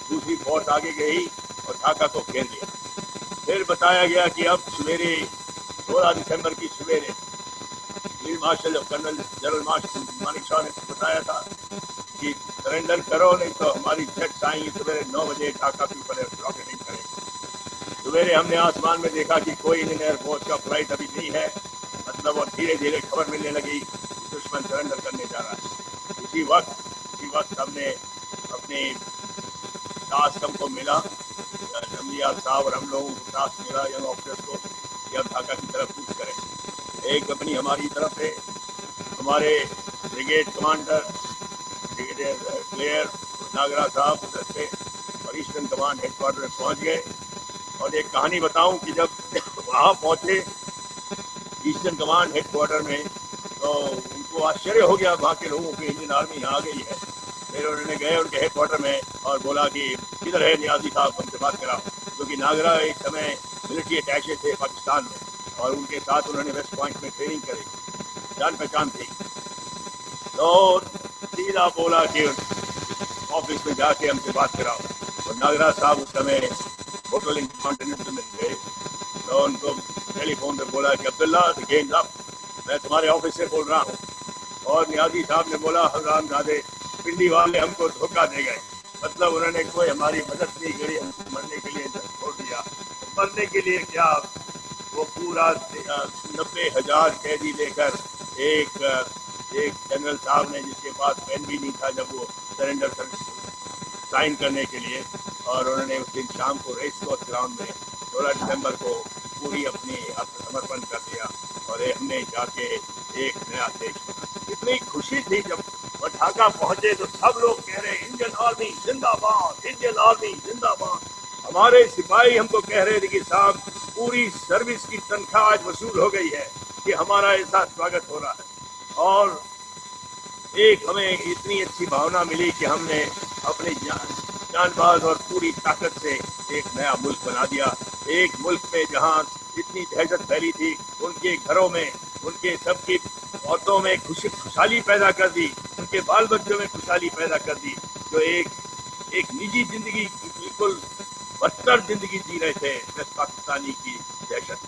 दूसरी फोर्स आगे गई और ढाका को घेर लिया। फिर बताया गया कि अब सवेरे 16 दिसंबर की सवेरे field marshal colonel general marshal Manekshaw ने बताया था कि सरेंडर करो नहीं तो हमारी जेट्स आएंगी सवेरे 9 बजे ढाका के ऊपर रॉकेटिंग करेंगे। सवेरे हमने आसमान में देखा कि कोई इंडियन एयरफोर्स का फ्लाइट अभी नहीं है, मतलब और धीरे धीरे खबर मिलने लगी दुश्मन सरेंडर करने जा रहा है। उसी वक्त हमने अपने टास्क हमको मिला, नमिया साहब और हम लोगों को टास्क मिला यंग ऑफिसर्स को कि अब ढाका की तरफ कूच करें। एक कंपनी हमारी तरफ है, हमारे ब्रिगेड कमांडर ब्रिगेडियर क्लियर नागरा साहब उधर से और ईस्टर्न कमांड हेडक्वार्टर में पहुंच गए। और एक कहानी बताऊं कि जब वहाँ पहुंचे ईस्टर्न कमांड हेडक्वार्टर में तो उनको आश्चर्य हो गया वहाँ के लोगों को, इंडियन आर्मी यहाँ आ गई है। फिर उन्होंने गए उनके हेडक्वार्टर में और बोला कि किधर है नियाजी साहब, हमसे बात कराओ, क्योंकि नागरा एक समय मिलिट्री अटैचे थे पाकिस्तान में और उनके साथ उन्होंने वेस्ट पॉइंट में ट्रेनिंग करी, जान पहचान थी। तो सीधा बोला कि ऑफिस में जाके हमसे बात कराओ। और नागरा साहब उस समय होटल इंटरकॉन्टिनेंटल में गए तो उनको टेलीफोन पे बोला कि अब्दुल्ला द गेम्स अप, मैं तुम्हारे ऑफिस से बोल रहा हूँ। और नियाजी साहब ने बोला हरामजादे पिंडी वाले हमको धोखा दे गए, मतलब उन्होंने कोई हमारी मदद नहीं करी, हमको मरने के लिए छोड़ दिया। मरने के लिए क्या, वो पूरा 90,000 कैदी लेकर एक जनरल साहब ने जिसके पास पेन भी नहीं था जब वो सरेंडर साइन करने के लिए, और उन्होंने उस दिन शाम को रेस कोर्स ग्राउंड में 16 दिसंबर को पूरी अपनी आत्मसमर्पण कर दिया और हमने जाके एक नया देश बना। इतनी खुशी थी जब वो ढाका पहुंचे तो सब लोग कह रहे इंडियन आर्मी जिंदाबाद, इंडियन आर्मी जिंदाबाद। हमारे सिपाही हमको कह रहे थे कि साहब पूरी सर्विस की तनख्वाह आज वसूल हो गई है कि हमारा ऐसा स्वागत हो रहा है। और एक हमें इतनी अच्छी भावना मिली कि हमने अपने जानबाज और पूरी ताकत से एक नया मुल्क बना दिया। एक मुल्क में जहां इतनी दहशत फैली थी, उनके घरों में, उनके सबकी औरतों में खुशहाली पैदा कर दी, उनके बाल बच्चों में खुशहाली पैदा कर दी, जो एक निजी जिंदगी बिल्कुल बदतर जिंदगी जी रहे थे पाकिस्तानी की दहशत।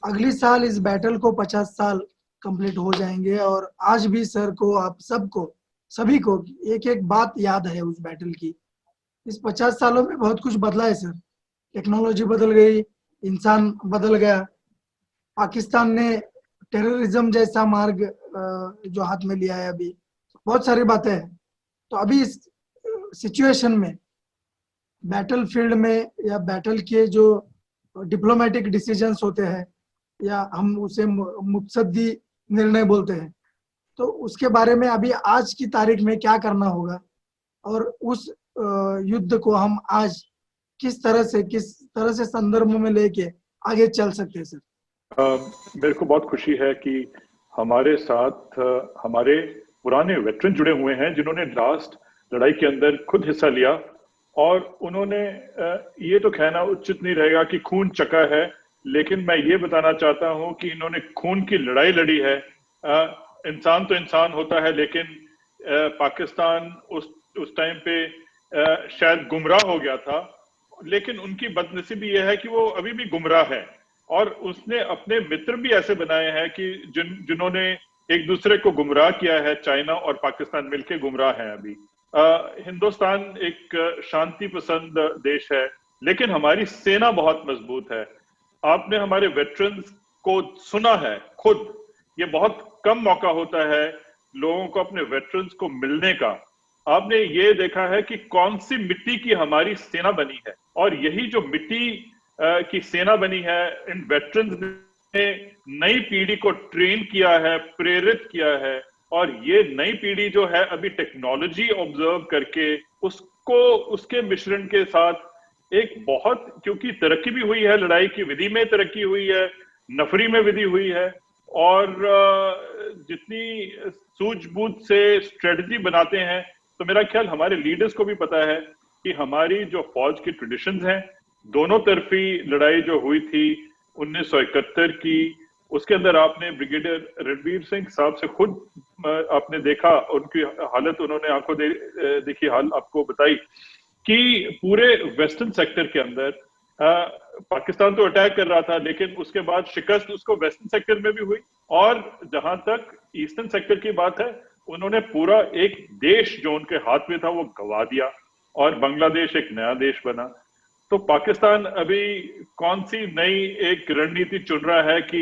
अगली साल इस बैटल को 50 साल कंप्लीट हो जाएंगे और आज भी सर को, आप सबको, सभी को एक एक बात याद है उस बैटल की। इस 50 सालों में बहुत कुछ बदला है सर। टेक्नोलॉजी बदल गई, इंसान बदल गया। पाकिस्तान ने टेररिज्म जैसा मार्ग जो हाथ में लिया है, अभी बहुत सारी बातें हैं। तो अभी इस सिचुएशन में, बैटल फील्ड में या बैटल के जो डिप्लोमेटिक डिसीजंस होते हैं या हम उसे मुत्सद्दी निर्णय बोलते हैं, तो उसके बारे में अभी आज की तारीख में क्या करना होगा और उस युद्ध को हम आज किस तरह से संदर्भ में लेके आगे चल सकते हैं सर। मेरे को बहुत खुशी है कि हमारे साथ हमारे पुराने वेटरन जुड़े हुए हैं जिन्होंने लास्ट लड़ाई के अंदर खुद हिस्सा लिया। और उन्होंने ये तो कहना उचित नहीं रहेगा कि खून चका है, लेकिन मैं ये बताना चाहता हूं कि इन्होंने खून की लड़ाई लड़ी है। इंसान तो इंसान होता है, लेकिन पाकिस्तान उस टाइम पे शायद गुमराह हो गया था, लेकिन उनकी बदनसीबी यह है कि वो अभी भी गुमराह है। और उसने अपने मित्र भी ऐसे बनाए हैं कि जिन्होंने एक दूसरे को गुमराह किया है। चाइना और पाकिस्तान मिलकर गुमराह हैं अभी। हिंदुस्तान एक शांति पसंद देश है, लेकिन हमारी सेना बहुत मजबूत है। आपने हमारे वेटरन्स को सुना है खुद। ये बहुत कम मौका होता है लोगों को अपने वेटरन्स को मिलने का। आपने ये देखा है कि कौन सी मिट्टी की हमारी सेना बनी है, और यही जो मिट्टी की सेना बनी है, इन वेटरन्स ने नई पीढ़ी को ट्रेन किया है, प्रेरित किया है। और ये नई पीढ़ी जो है अभी टेक्नोलॉजी ऑब्जर्व करके उसके मिश्रण के साथ एक बहुत, क्योंकि तरक्की भी हुई है, लड़ाई की विधि में तरक्की हुई है, नफरी में विधि हुई है, और जितनी सूझबूझ से स्ट्रेटजी बनाते हैं, तो मेरा ख्याल हमारे लीडर्स को भी पता है कि हमारी जो फौज की ट्रेडिशंस हैं, दोनों तरफी लड़ाई जो हुई थी 1971 की, उसके अंदर आपने ब्रिगेडियर रणबीर सिंह साहब से खुद आपने देखा, उनकी हालत, उन्होंने आंखों देखी हाल आपको बताई कि पूरे वेस्टर्न सेक्टर के अंदर पाकिस्तान तो अटैक कर रहा था, लेकिन उसके बाद शिकस्त उसको वेस्टर्न सेक्टर में भी हुई। और जहां तक ईस्टर्न सेक्टर की बात है, उन्होंने पूरा एक देश जो उनके हाथ में था वो गंवा दिया, और बांग्लादेश एक नया देश बना। तो पाकिस्तान अभी कौन सी नई एक रणनीति चुन रहा है कि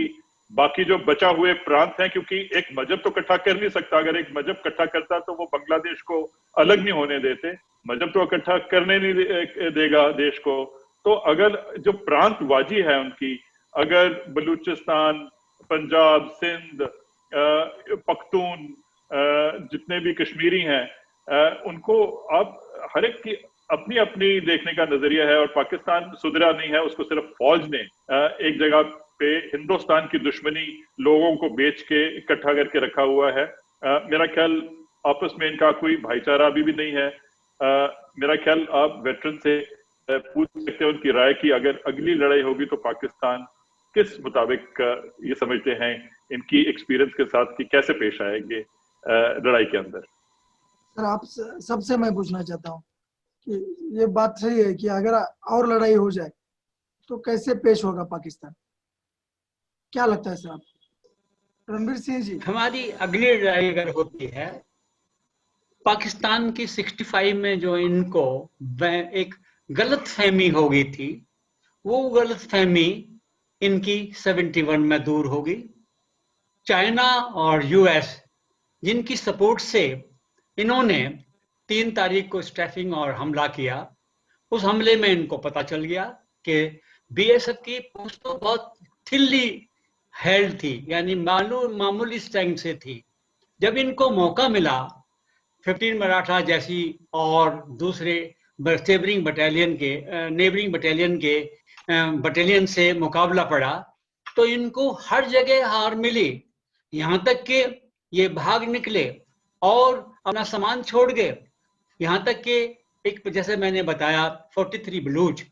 बाकी जो बचा हुए प्रांत हैं, क्योंकि एक मजहब तो इकट्ठा कर नहीं सकता। अगर एक मजहब इकट्ठा करता तो वो बांग्लादेश को अलग नहीं होने देते। मजहब तो इकट्ठा करने नहीं देगा देश को। तो अगर जो प्रांत वाजी है उनकी, अगर बलूचिस्तान, पंजाब, सिंध, पख्तून, जितने भी कश्मीरी हैं, उनको अब हर एक की अपनी अपनी देखने का नजरिया है। और पाकिस्तान सुधरा नहीं है, उसको सिर्फ फौज ने एक जगह पे हिंदुस्तान की दुश्मनी लोगों को बेच के इकट्ठा करके रखा हुआ है। मेरा ख्याल आपस में इनका कोई भाईचारा अभी भी नहीं है। मेरा ख्याल आप वेटरन से पूछ सकते हैं उनकी राय की, अगर अगली लड़ाई होगी तो पाकिस्तान किस मुताबिक ये समझते हैं इनकी एक्सपीरियंस के साथ कि कैसे पेश आएंगे लड़ाई के अंदर। सर, आप सबसे मैं पूछना चाहता हूँ कि ये बात सही है कि अगर और लड़ाई हो जाए तो कैसे पेश होगा पाकिस्तान? क्या लगता है सर आपको? रणबीर सिंह जी, हमारी अगली लड़ाई अगर होती है, पाकिस्तान की 65 में जो इनको एक गलत फहमी हो गई थी, वो गलत फहमी इनकी 71 में दूर होगी। चाइना और यूएस जिनकी सपोर्ट से इन्होंने 3 तारीख को स्ट्राइकिंग और हमला किया, उस हमले में इनको पता चल गया कि बीएसएफ की पोस्ट तो बहुत थिल्ली हेल्ड थी, यानी मामूली स्ट्रेंथ से थी। जब इनको मौका मिला 15 मराठा जैसी और दूसरे नेबरिंग बटालियन से मुकाबला पड़ा, तो इनको हर जगह हार मिली। यहाँ तक कि ये भाग निकले और अपना सामान छोड़ गए। यहाँ तक कि एक, जैसे मैंने बताया, 43 बलूच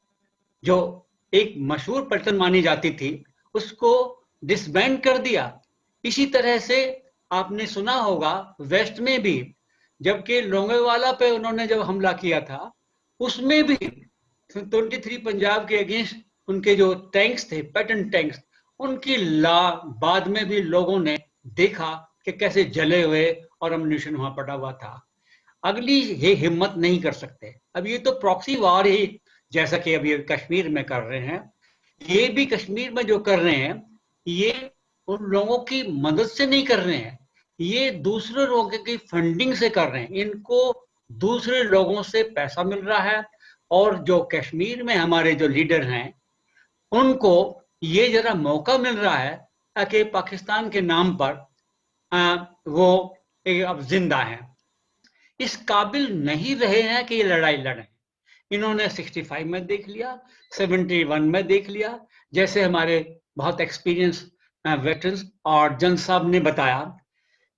जो एक मशहूर पलटन मानी जाती थी, उसको डिसबैंड कर दिया। इसी तरह से आपने सुना होगा वेस्ट में भी, जबकि लोंगेवाला पे उन्होंने जब हमला किया था, उसमें भी 23 पंजाब के अगेंस्ट उनके जो टैंक्स थे, पैटर्न टैंक्स, उनकी बाद में भी लोगों ने देखा कि कैसे जले हुए और अम्युनिशन वहां पड़ा हुआ था। अगली ये हिम्मत नहीं कर सकते। अब ये तो प्रॉक्सी वार ही, जैसा कि अभी कश्मीर में कर रहे हैं, ये भी कश्मीर में जो कर रहे हैं, ये उन लोगों की मदद से नहीं कर रहे हैं, ये दूसरे लोगों की फंडिंग से कर रहे हैं। इनको दूसरे लोगों से पैसा मिल रहा है, और जो कश्मीर में हमारे जो लीडर हैं, उनको ये जरा मौका मिल रहा है ताकि पाकिस्तान के नाम पर वो अब जिंदा हैं। इस काबिल नहीं रहे हैं कि ये लड़ाई लड़ें। इन्होंने 65 में देख लिया, 71 में देख लिया, जैसे हमारे बहुत एक्सपीरियंस वेटरन्स और जन साहब ने बताया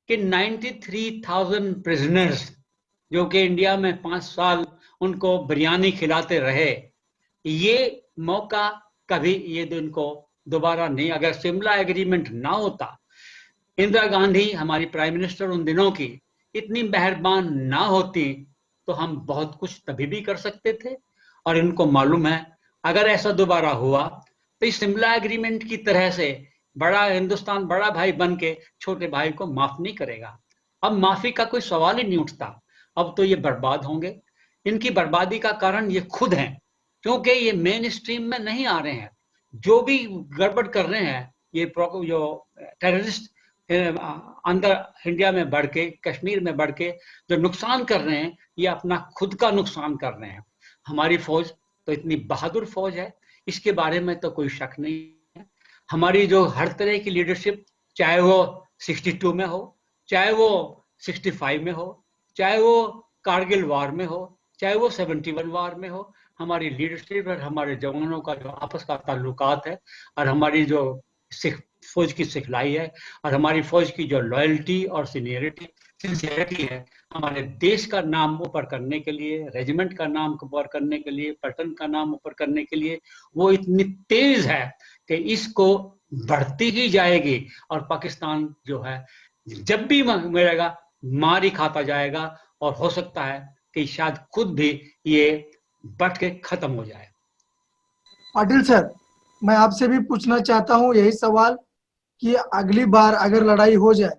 कि 93,000 प्रिजनर्स जो कि इंडिया में 5 साल उनको बिरयानी खिलाते रहे, ये मौका कभी ये दिन को दोबारा नहीं। अगर शिमला एग्रीमेंट ना होता, इंदिरा गांधी हमारी प्राइम मिनिस्टर उन दिनों की इतनी मेहरबान ना होती, तो हम बहुत कुछ तभी भी कर सकते थे। और इनको मालूम है अगर ऐसा दोबारा हुआ तो इस शिमला एग्रीमेंट की तरह से बड़ा हिंदुस्तान बड़ा भाई बन के छोटे भाई को माफ नहीं करेगा। अब माफी का कोई सवाल ही नहीं उठता। अब तो ये बर्बाद होंगे। इनकी बर्बादी का कारण ये खुद हैं, क्योंकि ये मेन स्ट्रीम में नहीं आ रहे हैं। जो भी गड़बड़ कर रहे हैं, ये जो टेररिस्ट अंदर इंडिया में बढ़ के, कश्मीर में बढ़ के जो नुकसान कर रहे हैं, ये अपना खुद का नुकसान कर रहे हैं। हमारी फौज तो इतनी बहादुर फौज है, इसके बारे में तो कोई शक नहीं है। हमारी जो हर तरह की लीडरशिप, चाहे वो 62 में हो, चाहे वो 65 में हो, चाहे वो कारगिल वार में हो, चाहे वो 71 वार में हो, हमारी लीडरशिप और हमारे जवानों का जो आपस का ताल्लुकात है, और हमारी जो फौज की सिखलाई है, और हमारी फौज की जो लॉयल्टी और सिंसियरिटी है, हमारे देश का नाम ऊपर करने के लिए, रेजिमेंट का नाम ऊपर करने के लिए, पलटन का नाम ऊपर करने के लिए, वो इतनी तेज है कि इसको बढ़ती ही जाएगी। और पाकिस्तान जो है जब भी मिलेगा मार ही खाता जाएगा, और हो सकता है कि शायद खुद भी ये बढ़ के खत्म हो जाए। पाटिल सर, मैं आपसे भी पूछना चाहता हूं यही सवाल कि अगली बार अगर लड़ाई हो जाए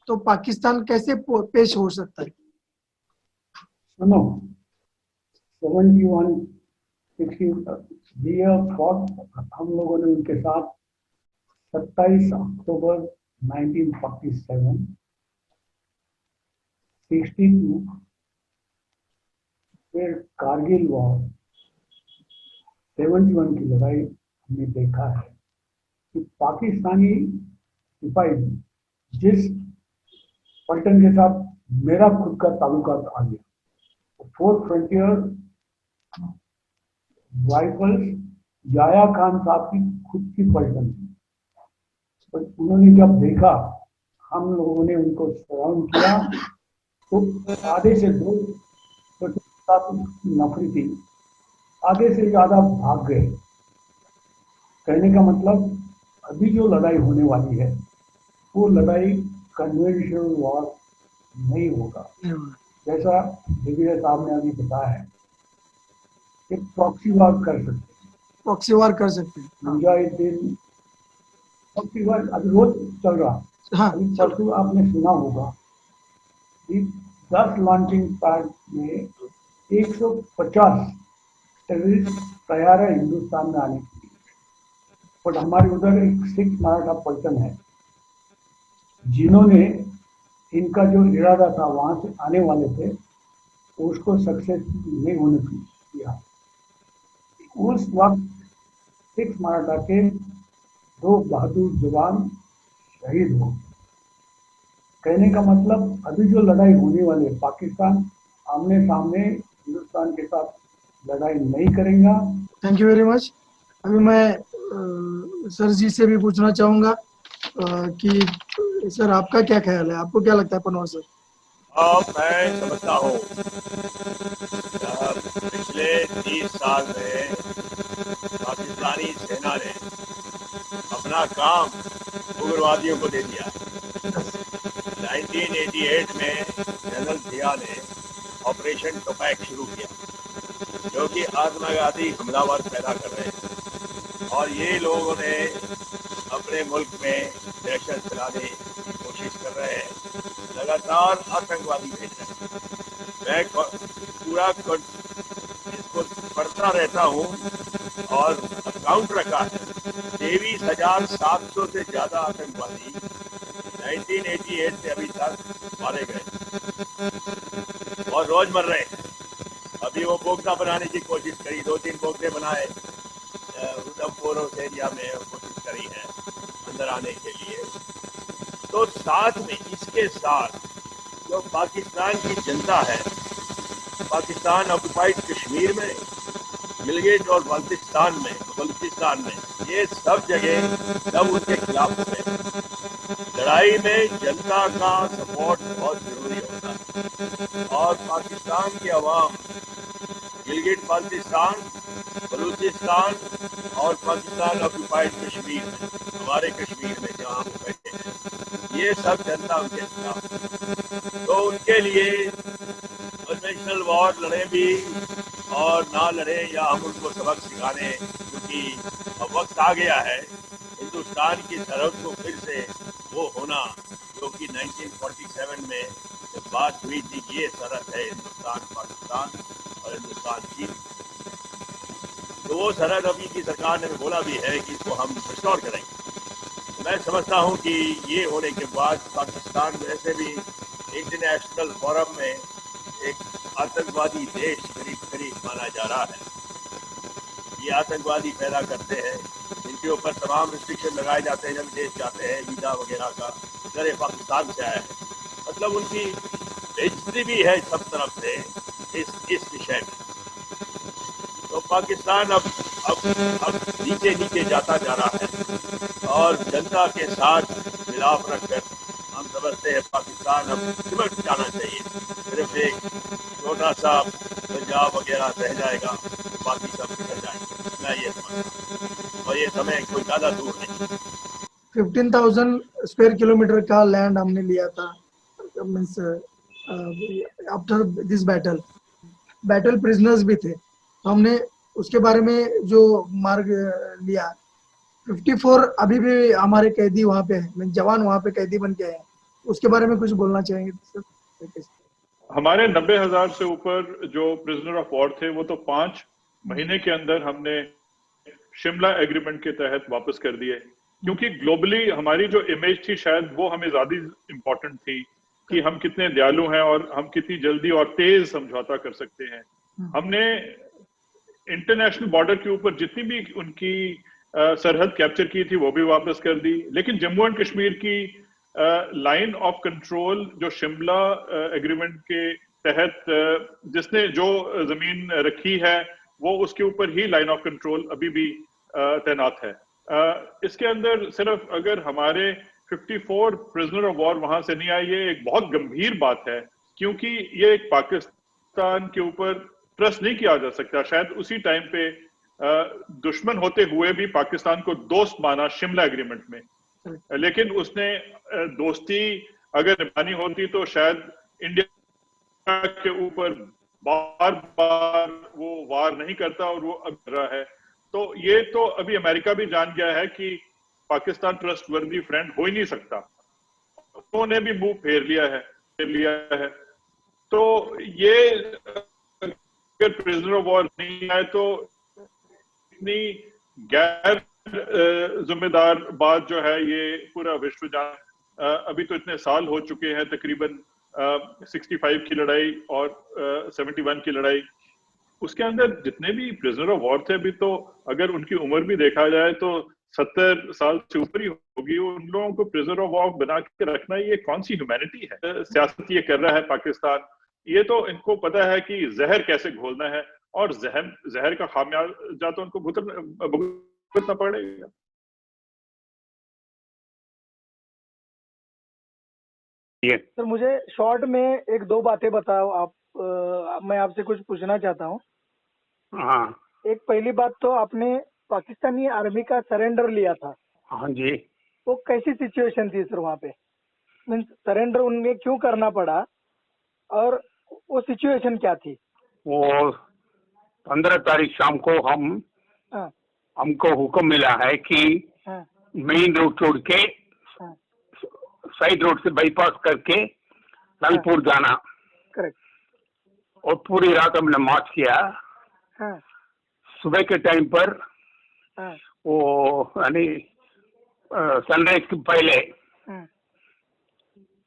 तो पाकिस्तान कैसे पेश हो सकता है? सुनो, 71 हम लोगों ने उनके साथ 27 अक्टूबर 1947, 62 फिर कारगिल वॉर, 71 की लड़ाई हमने देखा है कि पाकिस्तानी सिपाही जिस पलटन के साथ मेरा खुद का ताल्लुकात आ गया, 4th फ्रंटियर राइफल्स याया खान साहब की खुद की पलटन थी। पर उन्होंने जब देखा हम लोगों ने उनको सराउंड किया, तो आधे से दो नफरी थी, आधे से ज्यादा भाग गए। कहने का मतलब अभी जो लड़ाई होने वाली है वो लड़ाई कन्वेंशनल वॉर नहीं होगा, जैसा ब्रिगेडियर साहब ने अभी बताया है कि प्रॉक्सी वार कर सकते हैं। प्रॉक्सी वार कर सकते हैं। मुजाहिदीन प्रॉक्सी वार अभी रोज चल रहा है। हाँ, अभी परसों आपने सुना होगा कि 10 लॉन्चिंग पैड में 150 टेररिस्ट तैयार है हिंदुस्तान में आने के लिए। बट हमारे उधर एक सिख मराठा पलटन है जिन्होंने इनका जो इरादा था वहां से आने वाले थे, उसको सक्सेस नहीं होने दिया। उस वक्त सिख मराठा के दो बहादुर जवान शहीद हो। कहने का मतलब अभी जो लड़ाई होने वाली है, पाकिस्तान आमने सामने हिंदुस्तान के साथ लड़ाई नहीं करेगा। Thank you very much. अभी मैं सर जी से भी पूछना चाहूंगा कि सर आपका क्या ख्याल है, आपको क्या लगता है पनवार सर? मैं समझता हूँ पिछले 30 साल में पाकिस्तानी सेना ने अपना काम उग्रवादियों को दे दिया। 1988 में जनरल जिया ने ऑपरेशन टोपैक शुरू किया, जो कि आत्मघाती हमलावर पैदा कर रहे हैं, और ये लोगों ने अपने मुल्क में दहशत फैलाने की कोशिश कर रहे हैं, लगातार आतंकवादी भेज रहे हैं। मैं पूरा इसको पढ़ता रहता हूँ और अकाउंट रखा है। 23,700 से ज्यादा आतंकवादी 1988 से अभी तक मारे गए और रोज मर रहे हैं। अभी वो बोगदा बनाने की कोशिश करी, 2-3 बोगदे बनाए उधमपुर उस एरिया में कोशिश करी है अंदर आने के लिए। तो साथ में इसके साथ जो पाकिस्तान की जनता है, पाकिस्तान ऑक्युपाइड कश्मीर में, गिलगित और बल्तिस्तान में ये सब जगह सब उनके खिलाफ हो गए। लड़ाई में जनता का सपोर्ट बहुत जरूरी होता है, और पाकिस्तान की आवाम गिलगित बाल्टिस्तान, बलूचिस्तान और पाकिस्तान ऑक्युपाइड कश्मीर में, हमारे कश्मीर में जहाँ हम बैठे हैं, ये सब जनता उनके खिलाफ। तो उनके लिए कन्वेंशनल वॉर लड़े भी और ना लड़े, या हम उनको सबक सिखाने, क्योंकि अब वक्त आ गया है हिंदुस्तान की सरहद को फिर से वो होना जो कि 1947 में जब बात हुई थी कि ये सरहद है हिंदुस्तान पाकिस्तान और हिंदुस्तान की। तो वो सरहद अभी की सरकार ने बोला भी है कि इसको हम रिस्टोर करेंगे। मैं समझता हूँ कि ये होने के बाद पाकिस्तान वैसे भी इंटरनेशनल फोरम में एक आतंकवादी देश करीब माना जा रहा है। ये आतंकवादी पैदा करते हैं, इनके ऊपर तमाम रिस्ट्रिक्शन लगाए जाते हैं जब विदेश जाते हैं, वीजा वगैरह का। अगर ये पाकिस्तान से आया है, मतलब उनकी बेइज्जती भी है सब तरफ से इस विषय में। तो पाकिस्तान अब नीचे जाता जा रहा है, और जनता के साथ मिलाप रखकर हम समझते हैं पाकिस्तान अब सिमट जाना चाहिए। सिर्फ एक छोटा सा पंजाब वगैरह रह जाएगा, बाकी सब निकल जाएंगे। मैं ये समझता हूँ, और ये समय कोई ज्यादा दूर नहीं। 15,000 स्क्वायर किलोमीटर का लैंड हमने लिया था means after this battle prisoners भी थे, तो हमने उसके बारे में जो मार्ग लिया। 54 अभी भी हमारे कैदी वहाँ पे हैं, जवान वहाँ पे कैदी बन के हैं, उसके बारे में कुछ बोलना चाहेंगे सर? हमारे 90,000 से ऊपर जो प्रिजनर ऑफ वॉर थे वो तो 5 महीने के अंदर हमने शिमला एग्रीमेंट के तहत वापस कर दिए, क्योंकि ग्लोबली हमारी जो इमेज थी शायद वो हमें ज्यादा इम्पोर्टेंट थी कि हम कितने दयालु हैं और हम कितनी जल्दी और तेज समझौता कर सकते हैं। हमने इंटरनेशनल बॉर्डर के ऊपर जितनी भी उनकी सरहद कैप्चर की थी वो भी वापस कर दी, लेकिन जम्मू एंड कश्मीर की लाइन ऑफ कंट्रोल जो शिमला एग्रीमेंट के तहत जिसने जो जमीन रखी है वो उसके ऊपर ही लाइन ऑफ कंट्रोल अभी भी तैनात है। इसके अंदर सिर्फ अगर हमारे 54 प्रिजनर ऑफ वॉर वहां से नहीं आए, ये एक बहुत गंभीर बात है, क्योंकि ये एक पाकिस्तान के ऊपर ट्रस्ट नहीं किया जा सकता। शायद उसी टाइम पे दुश्मन होते हुए भी पाकिस्तान को दोस्त माना शिमला एग्रीमेंट में, लेकिन उसने दोस्ती अगर निभानी होती तो शायद इंडिया के ऊपर बार बार वो वार नहीं करता, और वो अब कर रहा है। तो ये तो अभी अमेरिका भी जान गया है कि पाकिस्तान ट्रस्टवर्दी फ्रेंड हो ही नहीं सकता, उन्होंने भी मुंह फेर लिया है। तो ये अगर प्रिजनर ऑफ वॉर नहीं आए तो इतनी गैर जिम्मेदार बात जो है ये पूरा विश्व जान। अभी तो इतने साल हो चुके हैं, तकरीबन 65 की लड़ाई और 71 की लड़ाई, उसके अंदर जितने भी प्रिजनर ऑफ वॉर थे अभी तो अगर उनकी उम्र भी देखा जाए तो 70 साल से ऊपर ही होगी, उन लोगों को प्रिजनर ऑफ वॉर बना के रखना ये कौन सी ह्यूमैनिटी है? सियासत ये कर रहा है पाकिस्तान, ये तो इनको पता है कि जहर कैसे घोलना है, और जहर का खामियाजा तो उनको भुगतना पड़ेगा। सर मुझे शॉर्ट में एक दो बातें बताओ आप। मैं आपसे कुछ पूछना चाहता हूँ। हाँ एक पहली बात तो आपने पाकिस्तानी आर्मी का सरेंडर लिया था, हाँ जी। वो कैसी सिचुएशन थी सर वहाँ पे? मीन्स सरेंडर उन्हें क्यों करना पड़ा और वो सिचुएशन क्या थी? वो 15 तारीख शाम को हाँ हमको हुक्म मिला है कि हाँ मेन रोड छोड़ के हाँ साइड रोड से बाईपास करके लालपुर जाना, करेक्ट। और पूरी रात हमने मार्च किया। हाँ सुबह के टाइम पर हाँ वो यानी सनराइज के पहले हाँ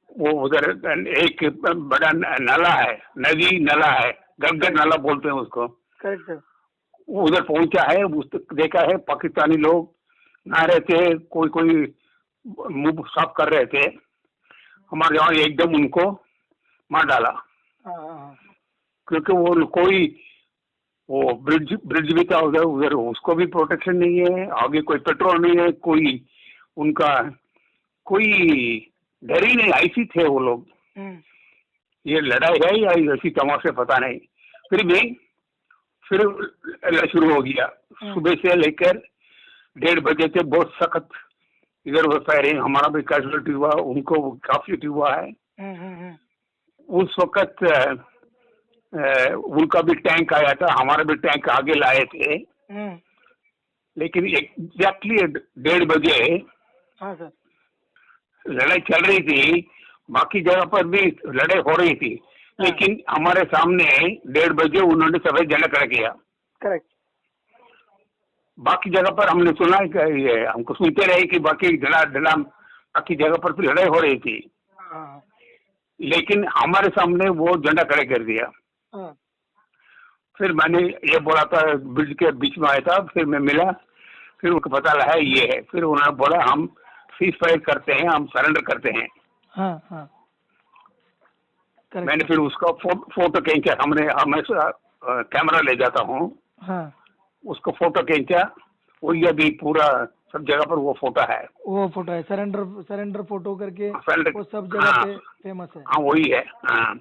वो उधर एक बड़ा नाला है, नदी नाला है, गंगा नाला बोलते हैं उसको, करेक्ट सर। वो उधर पहुंचा है। उस देखा है पाकिस्तानी लोग नहा रहे थे, कोई मुंह साफ कर रहे थे। हमारे यहाँ एकदम उनको मार डाला, हाँ हाँ क्योंकि वो ब्रिज भी था उधर उसको भी प्रोटेक्शन नहीं है, आगे कोई पेट्रोल नहीं है, कोई उनका कोई डर ही नहीं, ऐसी थे वो लोग। ये लड़ाई है या ऐसी तमाशे पता नहीं। फिर शुरू हो गया। सुबह से लेकर 1:30 बजे से बहुत सख्त इधर उधर फायरिंग, हमारा भी कैजुअलिटी हुआ, उनको काफी हुआ है। उस वक्त उनका भी टैंक आया था, हमारा भी टैंक आगे लाए थे, लेकिन एग्जैक्टली 1:30 बजे हाँ सर लड़ाई चल रही थी। बाकी जगह पर भी लड़ाई हो रही थी, लेकिन हमारे सामने 1:30 बजे उन्होंने सफेद झंडा खड़ा किया। करेक्ट। बाकी जगह पर हमने सुना है कि ये हमको सुनते रहे कि बाकी बाकी जगह पर भी लड़ाई हो रही थी, लेकिन हमारे सामने वो झंडा खड़ा कर दिया। फिर मैंने ये बोला था, ब्रिज के बीच में आया था, फिर मैं मिला, फिर उनको पता लगा ये है। फिर उन्होंने बोला हम सीज फायर करते हैं, हम सरेंडर करते हैं। मैंने फिर उसका फोटो खींचा, हमने हमेशा कैमरा ले जाता हूँ, उसको फोटो खींचा, और ये भी पूरा सब जगह पर वो फोटो है। सरेंडर फोटो करके वो सब जगह पे फेमस है। हाँ वही है। हाँ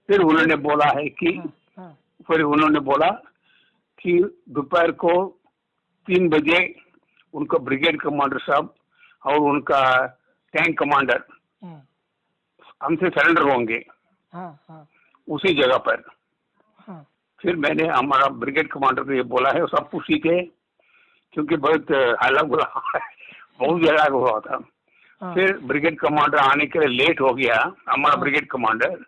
फिर उन्होंने बोला है कि फिर उन्होंने बोला कि दोपहर को 3 बजे उनका ब्रिगेड कमांडर साहब और उनका टैंक कमांडर हमसे सरेंडर होंगे उसी जगह पर। फिर मैंने हमारा ब्रिगेड कमांडर को ये बोला है, सब खुशी थे क्योंकि बहुत हल्ला गुला बहुत जगह हुआ था। फिर ब्रिगेड कमांडर आने के लिए लेट हो गया, हमारा ब्रिगेड कमांडर।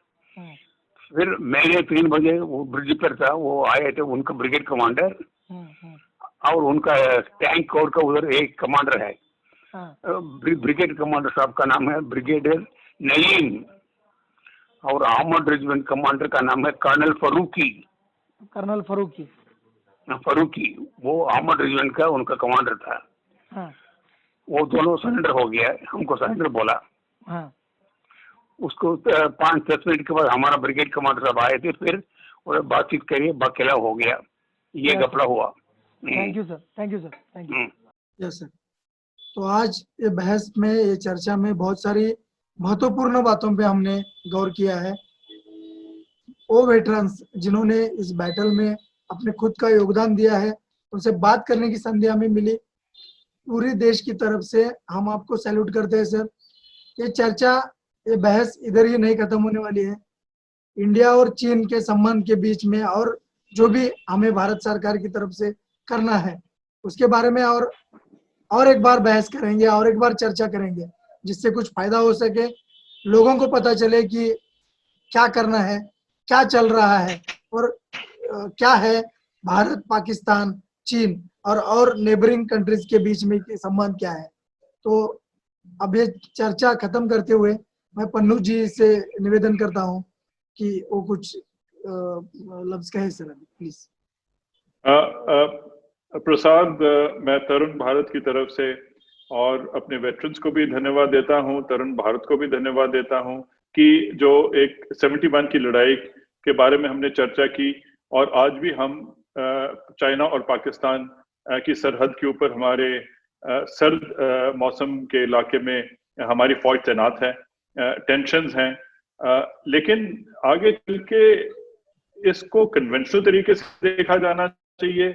फिर मैंने 3 बजे वो ब्रिज पर था, वो आए थे उनका ब्रिगेड कमांडर और उनका टैंक कोर का उधर एक कमांडर है। ब्रिगेड कमांडर साहब का नाम है ब्रिगेडियर नईम, और आर्मर्ड रेजिमेंट कमांडर का नाम है कर्नल फरूकी। वो आर्मर्ड रेजिमेंट का उनका कमांडर था। वो दोनों सरेंडर हो गया, हमको सरेंडर बोला। उसको 5-10 मिनट के बाद हमारा ब्रिगेड कमांडर साहब आए थे, फिर और बातचीत करिए, बकेला हो गया। ये घपला हुआ। Thank you sir. Yes sir. तो आज ये बहस में, ये चर्चा में बहुत सारी महत्वपूर्ण बातों पे हमने गौर किया है। वो वेटरन्स जिन्होंने इस बैटल में अपने खुद का योगदान दिया है, उनसे बात करने की संधि हमें मिली। पूरी देश की तरफ से हम आपको सैल्यूट करते हैं सर। ये चर्चा, ये बहस इधर ही नहीं खत्म होने वाली है। इंडिया और चीन के संबंध के बीच में और जो भी हमें भारत सरकार की तरफ से करना है, उसके बारे में और एक बार बहस करेंगे और एक बार चर्चा करेंगे, जिससे कुछ फायदा हो सके, लोगों को पता चले कि क्या करना है, क्या चल रहा है, और क्या है भारत, पाकिस्तान, चीन और नेबरिंग कंट्रीज के बीच में संबंध क्या है। तो अब ये चर्चा खत्म करते हुए मैं पन्नू जी से निवेदन करता हूं कि वो कुछ लफ्ज कहे सर, प्लीज। प्रसाद, मैं तरुण भारत की तरफ से और अपने वेटरन्स को भी धन्यवाद देता हूं, तरुण भारत को भी धन्यवाद देता हूं कि जो एक 71 की लड़ाई के बारे में हमने चर्चा की और आज भी हम चाइना और पाकिस्तान की सरहद के ऊपर हमारे सर्द मौसम के इलाके में हमारी फौज तैनात है, टेंशन्स हैं, लेकिन आगे चल के इसको कन्वेंशनल तरीके से देखा जाना चाहिए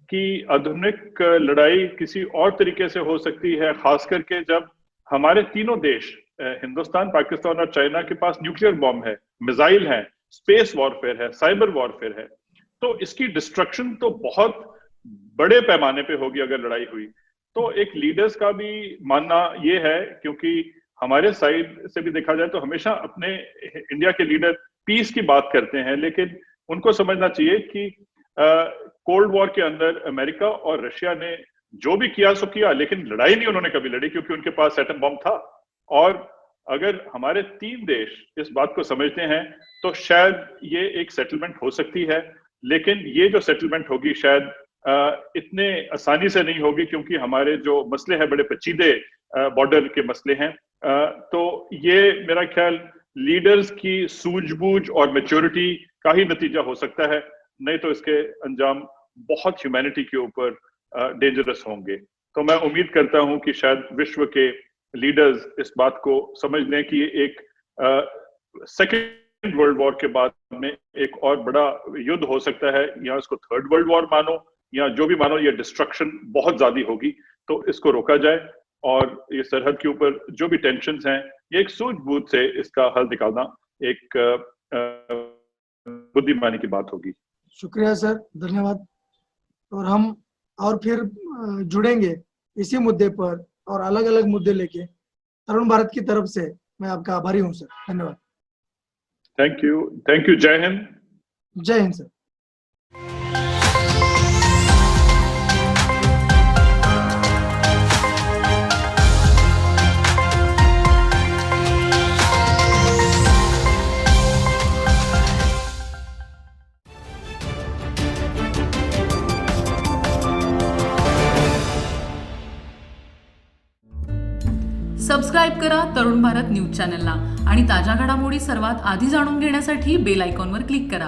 कि आधुनिक लड़ाई किसी और तरीके से हो सकती है, खास करके जब हमारे तीनों देश हिंदुस्तान, पाकिस्तान और चाइना के पास न्यूक्लियर बॉम्ब है, मिसाइल है, स्पेस वॉरफेयर है, साइबर वॉरफेयर है। तो इसकी डिस्ट्रक्शन तो बहुत बड़े पैमाने पे होगी अगर लड़ाई हुई। तो एक लीडर्स का भी मानना ये है, क्योंकि हमारे साइड से भी देखा जाए तो हमेशा अपने इंडिया के लीडर पीस की बात करते हैं, लेकिन उनको समझना चाहिए कि कोल्ड वॉर के अंदर अमेरिका और रशिया ने जो भी किया सो किया, लेकिन लड़ाई नहीं उन्होंने कभी लड़ी, क्योंकि उनके पास एटम बम था। और अगर हमारे तीन देश इस बात को समझते हैं तो शायद ये एक सेटलमेंट हो सकती है, लेकिन ये जो सेटलमेंट होगी शायद इतने आसानी से नहीं होगी, क्योंकि हमारे जो मसले हैं बड़े पेचीदे बॉर्डर के मसले हैं। तो ये मेरा ख्याल लीडर्स की सूझबूझ और मैच्योरिटी का ही नतीजा हो सकता है, नहीं तो इसके अंजाम बहुत ह्यूमैनिटी के ऊपर डेंजरस होंगे। तो मैं उम्मीद करता हूं कि शायद विश्व के लीडर्स इस बात को समझ लें कि एक सेकेंड वर्ल्ड वॉर के बाद में एक और बड़ा युद्ध हो सकता है, या इसको थर्ड वर्ल्ड वॉर मानो या जो भी मानो, ये डिस्ट्रक्शन बहुत ज्यादा होगी। तो इसको रोका जाए और ये सरहद के ऊपर जो भी टेंशन्स हैं, ये एक सूझबूझ से इसका हल निकालना एक बुद्धिमानी की बात होगी। शुक्रिया सर, धन्यवाद। और हम और फिर जुड़ेंगे इसी मुद्दे पर और अलग अलग मुद्दे लेके। तरुण भारत की तरफ से मैं आपका आभारी हूं सर, धन्यवाद। थैंक यू, जय हिंद। जय हिंद सर। सबस्क्राईब करा तरुण भारत न्यूज चॅनलला आणि ताज्या घडामोडी सर्वात आधी जाणून घेण्यासाठी बेल आयकॉनवर क्लिक करा।